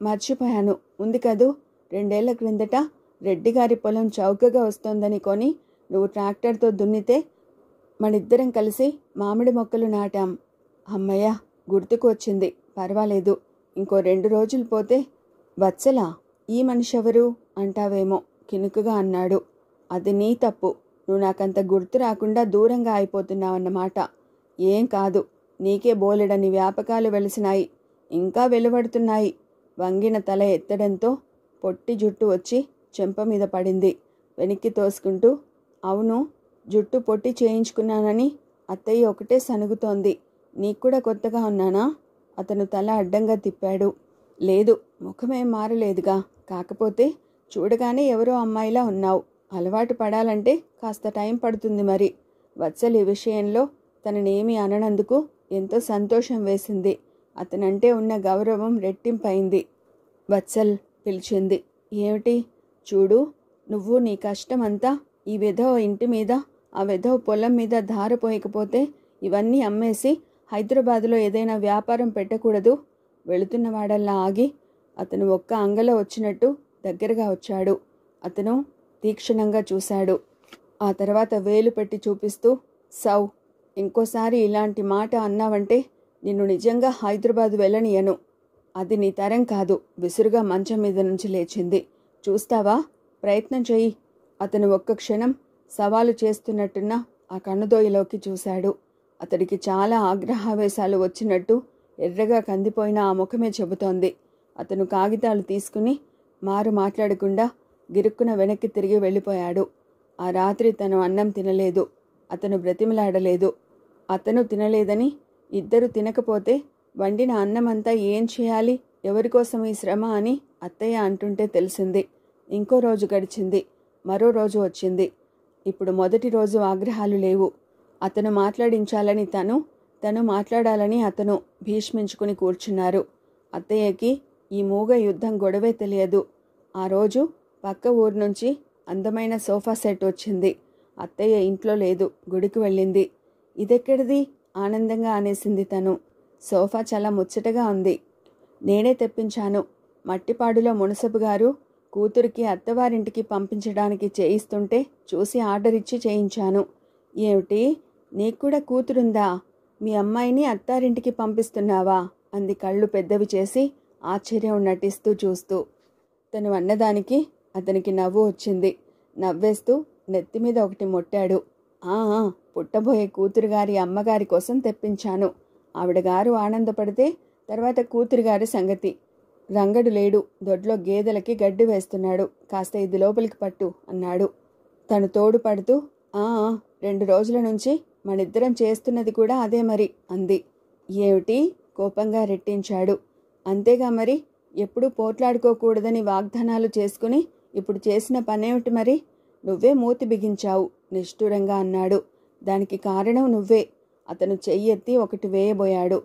మర్చిపోయాను, ఉంది కదూ, 2 ఏళ్ల క్రిందట రెడ్డిగారి పొలం చౌకగా వస్తోందని కొని నువ్వు ట్రాక్టర్తో దున్నితే మనిద్దరం కలిసి మామిడి మొక్కలు నాటాం. అమ్మయ్య, గుర్తుకు వచ్చింది. పర్వాలేదు, ఇంకో 2 రోజులు పోతే. వత్సలా, ఈ మనిషి ఎవరు అంటావేమో కినుకుగా అన్నాడు. అది నీ తప్పు. నువ్వు నాకంత గుర్తు రాకుండా దూరంగా అయిపోతున్నావన్నమాట. ఏం కాదు, నీకే బోలెడని వ్యాపకాలు వెలిసినాయి, ఇంకా వెలువడుతున్నాయి. వంగిన తల ఎత్తడంతో పొట్టి జుట్టు వచ్చి చెంప మీద పడింది. వెనక్కి తోసుకుంటూ, అవును, జుట్టు పొట్టి చేయించుకున్నానని అత్తయ్య ఒకటే సనుగుతోంది. నీకు కూడా కొత్తగా ఉన్నానా? అతను తల అడ్డంగా తిప్పాడు. లేదు, ముఖమేం మారలేదుగా. కాకపోతే చూడగానే ఎవరో అమ్మాయిలా ఉన్నావు. అలవాటు పడాలంటే కాస్త టైం పడుతుంది మరి. వత్సల్ ఈ విషయంలో తననేమీ అననందుకు ఎంతో సంతోషం వేసింది. అతనంటే ఉన్న గౌరవం రెట్టింపైంది. వత్సల్ పిలిచింది. ఏమిటి? చూడు, నువ్వు నీ కష్టమంతా ఈ వెధవ ఇంటి మీద, ఆ వెధవ పొలం మీద ధారపోయకపోతే ఇవన్నీ అమ్మేసి హైదరాబాదులో ఏదైనా వ్యాపారం పెట్టకూడదు? వెళుతున్నవాడల్లా ఆగి అతను ఒక్క అంగలో వచ్చినట్టు దగ్గరగా వచ్చాడు. అతను తీక్షణంగా చూశాడు. ఆ తర్వాత వేలు పెట్టి చూపిస్తూ, సౌ, ఇంకోసారి ఇలాంటి మాట అన్నావంటే నిన్ను నిజంగా హైదరాబాదు వెళ్ళనియను. అది నీ తరం కాదు. విసురుగా మంచం మీద నుంచి లేచింది. చూస్తావా? ప్రయత్నం చెయ్యి. అతను ఒక్క క్షణం సవాలు చేస్తున్నట్టున్న ఆ కన్నుదోయలోకి చూశాడు. అతడికి చాలా ఆగ్రహావేశాలు వచ్చినట్టు ఎర్రగా కందిపోయిన ఆ ముఖమే చెబుతోంది. అతను కాగితాలు తీసుకుని మారు మాట్లాడకుండా గిరుక్కున వెనక్కి తిరిగి వెళ్ళిపోయాడు. ఆ రాత్రి తను అన్నం తినలేదు. అతను బ్రతిమలాడలేదు. అతను తినలేదని, ఇద్దరు తినకపోతే వండిన అన్నమంతా ఏం చేయాలి, ఎవరికోసం ఈ శ్రమ అని అత్తయ్య అంటుంటే తెలిసింది. ఇంకో రోజు గడిచింది. మరో రోజు వచ్చింది. ఇప్పుడు మొదటి రోజు ఆగ్రహాలు లేవు. అతను మాట్లాడించాలని తను మాట్లాడాలని అతను భీష్మించుకుని కూర్చున్నారు. అత్తయ్యకి ఈ మూగ యుద్ధం గొడవే తెలియదు. ఆ రోజు పక్క ఊరు నుంచి అందమైన సోఫా సెట్ వచ్చింది. అత్తయ్య ఇంట్లో లేదు, గుడికి వెళ్ళింది. ఇదెక్కడిది? ఆనందంగా అనేసింది తను. సోఫా చాలా ముచ్చటగా ఉంది. నేనే తెప్పించాను. మట్టిపాడులో మునసబు గారు కూతురికి అత్తవారింటికి పంపించడానికి చేయిస్తుంటే చూసి ఆర్డర్ ఇచ్చి చేయించాను. ఏమిటి, నీకు కూడా కూతురుందా? మీ అమ్మాయిని అత్తారింటికి పంపిస్తున్నావా? అంది కళ్ళు పెద్దవి చేసి ఆశ్చర్యం నటిస్తూ చూస్తూ. తను అన్నదానికి అతనికి నవ్వు వచ్చింది. నవ్వేస్తూ నెత్తిమీద ఒకటి మొట్టాడు. పుట్టబోయే కూతురుగారి అమ్మగారి కోసం తెప్పించాను. ఆవిడగారు ఆనందపడితే తర్వాత కూతురుగారి సంగతి. రంగడు లేడు, దొడ్లో గేదెలకి గడ్డి వేస్తున్నాడు. కాస్త ఇది లోపలికి పట్టు అన్నాడు. తను తోడు పడుతూ 2 రోజుల నుంచి మనిద్దరం చేస్తున్నది కూడా అదే మరి అంది. ఏమిటి? కోపంగా రెట్టించాడు. అంతేగా మరి, ఎప్పుడూ పోట్లాడుకోకూడదని వాగ్దానాలు చేసుకుని ఇప్పుడు చేసిన పనేమిటి మరి? నువ్వే మూతి బిగించావు నిష్ఠూరంగా అన్నాడు. దానికి కారణం నువ్వే. అతను చెయ్యెత్తి ఒకటి వేయబోయాడు.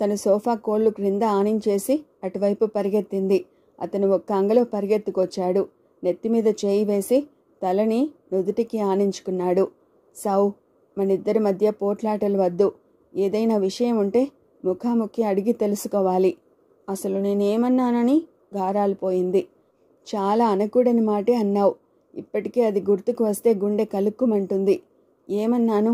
తను సోఫా కోళ్లు క్రింద ఆనించేసి అటువైపు పరిగెత్తింది. అతను ఒక్క అంగలో పరిగెత్తుకొచ్చాడు. నెత్తిమీద చేయి వేసి తలని నుదుటికి ఆనించుకున్నాడు. సౌ, మనిద్దరి మధ్య పోట్లాటలు వద్దు. ఏదైనా విషయం ఉంటే ముఖాముఖి అడిగి తెలుసుకోవాలి. అసలు నేనేమన్నానని గారాలిపోయింది. చాలా అనకూడని మాటే అన్నావు. ఇప్పటికే అది గుర్తుకు వస్తే గుండె కలుక్కుమంటుంది. ఏమన్నాను?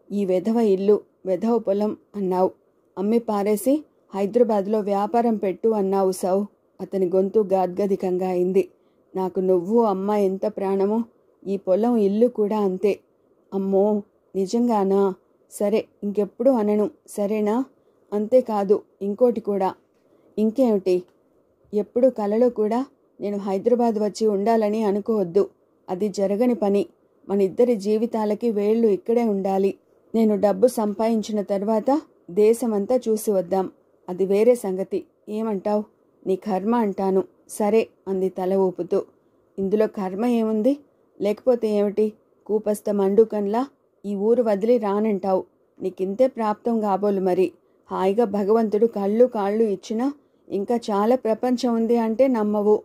ఈ వెధవ ఇల్లు, వెధవ పొలం అన్నావు. అమ్మి పారేసి హైదరాబాద్లో వ్యాపారం పెట్టు అన్నావు సౌ. అతని గొంతు గాద్గదికంగా అయింది. నాకు నువ్వు అమ్మ ఎంత ప్రాణమో, ఈ పొలం ఇల్లు కూడా అంతే. అమ్మో, నిజంగానా? సరే, ఇంకెప్పుడు అనను, సరేనా? అంతేకాదు, ఇంకోటి కూడా. ఇంకేమిటి? ఎప్పుడు కలలో కూడా నేను హైదరాబాద్ వచ్చి ఉండాలని అనుకోవద్దు. అది జరగని పని. మనిద్దరి జీవితాలకి వేళ్ళు ఇక్కడే ఉండాలి. నేను డబ్బు సంపాదించిన తర్వాత దేశమంతా చూసి వద్దాం. అది వేరే సంగతి. ఏమంటావ్? నీ కర్మ అంటాను. సరే అంది తల ఊపుతూ. ఇందులో కర్మ ఏముంది? లేకపోతే ఏమిటి? కూపస్థ మండుకంలా ఈ ఊరు వదిలి రానంటావు. నీకింతే ప్రాప్తం కాబోలు మరి. హాయిగా భగవంతుడు కళ్ళు కాళ్ళు ఇచ్చినా ఇంకా చాలా ప్రపంచం ఉంది అంటే నమ్మవు.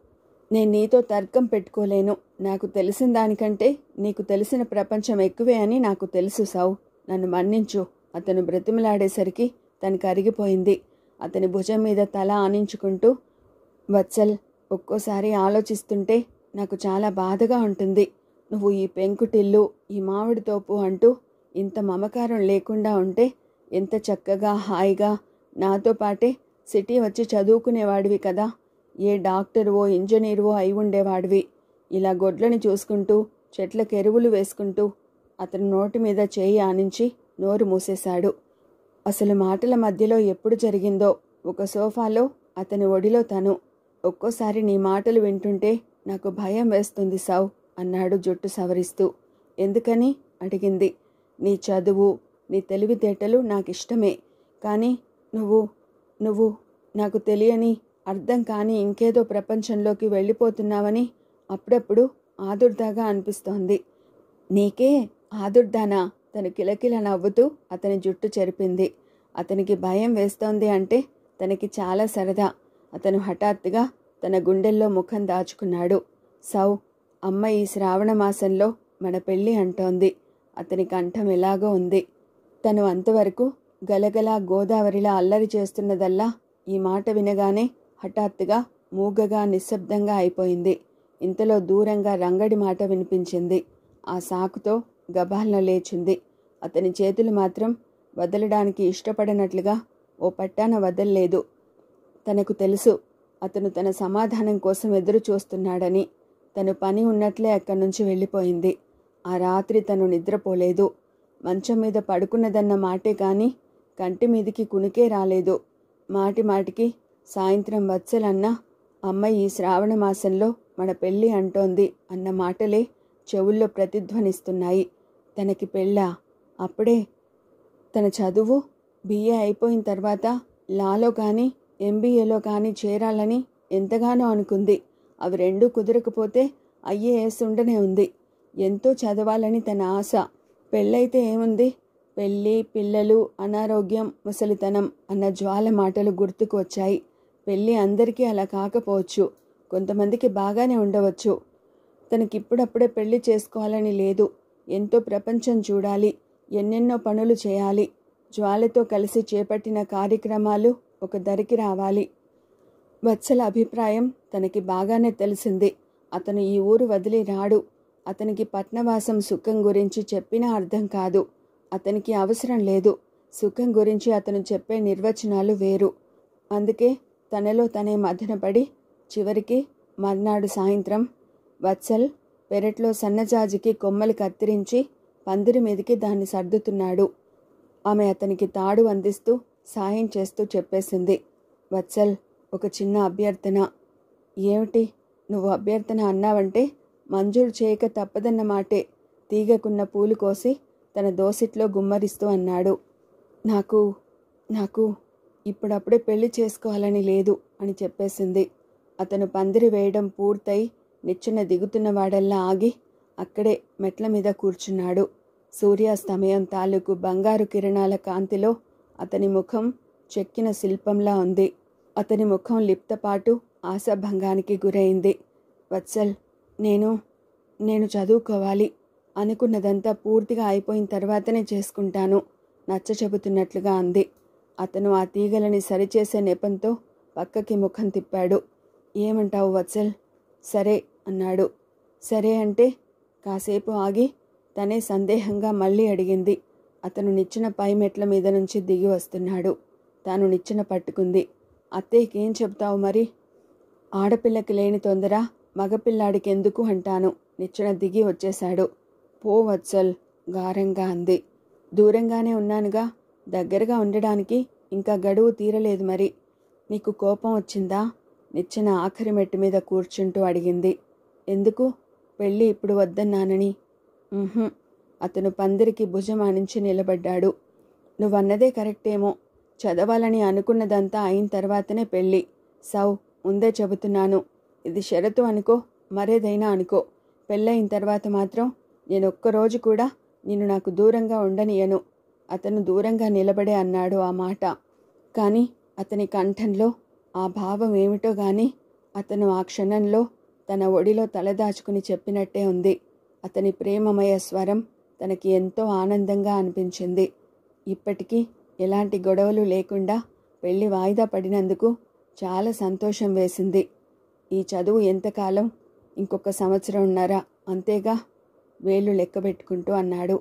నేను నీతో తర్కం పెట్టుకోలేను. నాకు తెలిసిన దానికంటే నీకు తెలిసిన ప్రపంచం ఎక్కువే అని నాకు తెలుసు సౌ. నన్ను మన్నించు. అతను బ్రతిమలాడేసరికి తనకు అరిగిపోయింది. అతని భుజం మీద తల ఆనించుకుంటూ, వత్సల్, ఒక్కోసారి ఆలోచిస్తుంటే నాకు చాలా బాధగా ఉంటుంది. నువ్వు ఈ పెంకుటిల్లు, ఈ మామిడి తోపు అంటూ ఇంత మమకారం లేకుండా ఉంటే ఎంత చక్కగా హాయిగా నాతో పాటే సిటీ వచ్చి చదువుకునేవాడివి కదా. ఏ డాక్టరువో ఇంజనీరువో అయి ఉండేవాడివి. ఇలా గొడ్లని చూసుకుంటూ చెట్లకు ఎరువులు వేసుకుంటూ. అతను నోటి మీద చేయి ఆనించి నోరు మూసేశాడు. అసలు మాటల మధ్యలో ఎప్పుడు జరిగిందో ఒక సోఫాలో అతని ఒడిలో తను. ఒక్కోసారి నీ మాటలు వింటుంటే నాకు భయం వేస్తుంది సౌ అన్నాడు జుట్టు సవరిస్తూ. ఎందుకని అడిగింది. నీ చదువు, నీ తెలివితేటలు నాకిష్టమే. కానీ నువ్వు నాకు తెలియని అర్థం కాని ఇంకేదో ప్రపంచంలోకి వెళ్ళిపోతున్నావని అప్పుడప్పుడు ఆదుర్దాగా అనిపిస్తోంది. నీకే ఆదుర్దానా? తను కిలకిల నవ్వుతూ అతని జుట్టు చెరిపింది. అతనికి భయం వేస్తోంది అంటే తనకి చాలా సరదా. అతను హఠాత్తుగా తన గుండెల్లో ముఖం దాచుకున్నాడు. సౌ, అమ్మ ఈ శ్రావణ మాసంలో మన పెళ్ళి అంటోంది. అతని కంఠం ఎలాగో ఉంది. తను అంతవరకు గలగలా గోదావరిలా అల్లరి చేస్తున్నదల్లా ఈ మాట వినగానే హఠాత్తుగా మూగగా నిశ్శబ్దంగా అయిపోయింది. ఇంతలో దూరంగా రంగడి మాట వినిపించింది. ఆ సాకుతో గబాల్న లేచింది. అతని చేతులు మాత్రం వదలడానికి ఇష్టపడనట్లుగా ఓ పట్టాన వదల్లేదు. తనకు తెలుసు అతను తన సమాధానం కోసం ఎదురు చూస్తున్నాడని. తను పని ఉన్నట్లే అక్కడి నుంచి వెళ్ళిపోయింది. ఆ రాత్రి తను నిద్రపోలేదు. మంచం మీద పడుకున్నదన్న మాటే కాని కంటి మీదికి కునికే రాలేదు. మాటి మాటికి సాయంత్రం వత్సలన్నా అమ్మ ఈ శ్రావణ మాసంలో మన పెళ్ళి అంటోంది అన్న మాటలే చెవుల్లో ప్రతిధ్వనిస్తున్నాయి. తనకి పెళ్ళా? అప్పుడే? తన చదువు బిఏ అయిపోయిన తర్వాత లాలో కానీ ఎంబీఏలో కానీ చేరాలని ఎంతగానో అనుకుంది. అవి రెండూ కుదరకపోతే ఐఏఎస్ ఉండనే ఉంది. ఎంతో చదవాలని తన ఆశ. పెళ్ళైతే ఏముంది? పెళ్ళి, పిల్లలు, అనారోగ్యం, ముసలితనం అన్న జ్వాల మాటలు గుర్తుకు వచ్చాయి. పెళ్ళి అందరికీ అలా కాకపోవచ్చు. కొంతమందికి బాగానే ఉండవచ్చు. తనకిప్పుడప్పుడే పెళ్లి చేసుకోవాలని లేదు. ఎంతో ప్రపంచం చూడాలి. ఎన్నెన్నో పనులు చేయాలి. జ్వాలతో కలిసి చేపట్టిన కార్యక్రమాలు ఒక దరికి రావాలి. వత్సల అభిప్రాయం తనకి బాగానే తెలిసింది. అతను ఈ ఊరు వదిలి రాడు. అతనికి పట్నవాసం సుఖం గురించి చెప్పినా అర్థం కాదు. అతనికి అవసరం లేదు. సుఖం గురించి అతను చెప్పే నిర్వచనాలు వేరు. అందుకే తనలో తనే మదనపడి చివరికి మర్నాడు సాయంత్రం వత్సల్ పెరట్లో సన్నజాజికి కొమ్మలు కత్తిరించి పందిరి మీదికి దాన్ని సర్దుతున్నాడు. ఆమె అతనికి తాడు అందిస్తూ సాయం చేస్తూ చెప్పేసింది. వత్సల్, ఒక చిన్న అభ్యర్థన. ఏమిటి? నువ్వు అభ్యర్థన అన్నావంటే మంజూరు చేయక తప్పదన్న మాటే. తీగకున్న పూలు కోసి తన దోసిట్లో గుమ్మరిస్తూ అన్నాడు. నాకు ఇప్పుడప్పుడే పెళ్లి చేసుకోవాలని లేదు అని చెప్పేసింది. అతను పందిరి వేయడం పూర్తయి నిచ్చెన దిగుతున్నవాడల్లా ఆగి అక్కడే మెట్ల మీద కూర్చున్నాడు. సూర్యాస్తమయం తాలూకు బంగారు కిరణాల కాంతిలో అతని ముఖం చెక్కిన శిల్పంలా ఉంది. అతని ముఖం లిప్తపాటు ఆశాభంగానికి గురైంది. వత్సల్, నేను చదువుకోవాలి. అనుకున్నదంతా పూర్తిగా అయిపోయిన తర్వాతనే చేసుకుంటాను నచ్చ చెబుతున్నట్లుగా అంది. అతను ఆ తీగలని సరిచేసే నెపంతో పక్కకి ముఖం తిప్పాడు. ఏమంటావు వత్సల్? సరే అన్నాడు. సరే అంటే కాసేపు ఆగి తనే సందేహంగా మళ్ళీ అడిగింది. అతను నిచ్చెన పై మెట్ల మీద నుంచి దిగి వస్తున్నాడు. తాను నిచ్చెన పట్టుకుంది. అత్తయ్యకేం చెప్తావు మరి? ఆడపిల్లకి లేని తొందర మగపిల్లాడికి ఎందుకు అంటాను. నిచ్చెన దిగి వచ్చేశాడు. పో వత్సల్, గారంగా అంది. దూరంగానే ఉన్నానుగా, దగ్గరగా ఉండడానికి ఇంకా గడువు తీరలేదు మరి. నీకు కోపం వచ్చిందా? నిచ్చెన ఆఖరి మెట్టు మీద కూర్చుంటూ అడిగింది. ఎందుకు? పెళ్ళి ఇప్పుడు వద్దన్నానని. అతను పందిరికి భుజమానించి నిలబడ్డాడు. నువ్వన్నదే కరెక్టేమో. చదవాలని అనుకున్నదంతా అయిన తర్వాతనే పెళ్ళి. సౌ, ముందే చెబుతున్నాను. ఇది షరతు అనుకో, మరేదైనా అనుకో. పెళ్ళయిన తర్వాత మాత్రం నేనొక్కరోజు కూడా నిన్ను నాకు దూరంగా ఉండనియను. అతను దూరంగా నిలబడే అన్నాడు ఆ మాట. కానీ అతని కంఠంలో ఆ భావం ఏమిటో గాని అతను ఆ క్షణంలో తన ఒడిలో తలదాచుకుని చెప్పినట్టే ఉంది. అతని ప్రేమమయ స్వరం తనకి ఎంతో ఆనందంగా అనిపించింది. ఇప్పటికీ ఎలాంటి గొడవలు లేకుండా పెళ్లి వాయిదా పడినందుకు చాలా సంతోషం వేసింది. ఈ చదువు ఎంతకాలం? ఇంకొక సంవత్సరంన్నర అంతేగా? వేళ్ళు లెక్కబెట్టుకుంటూ అన్నాడు.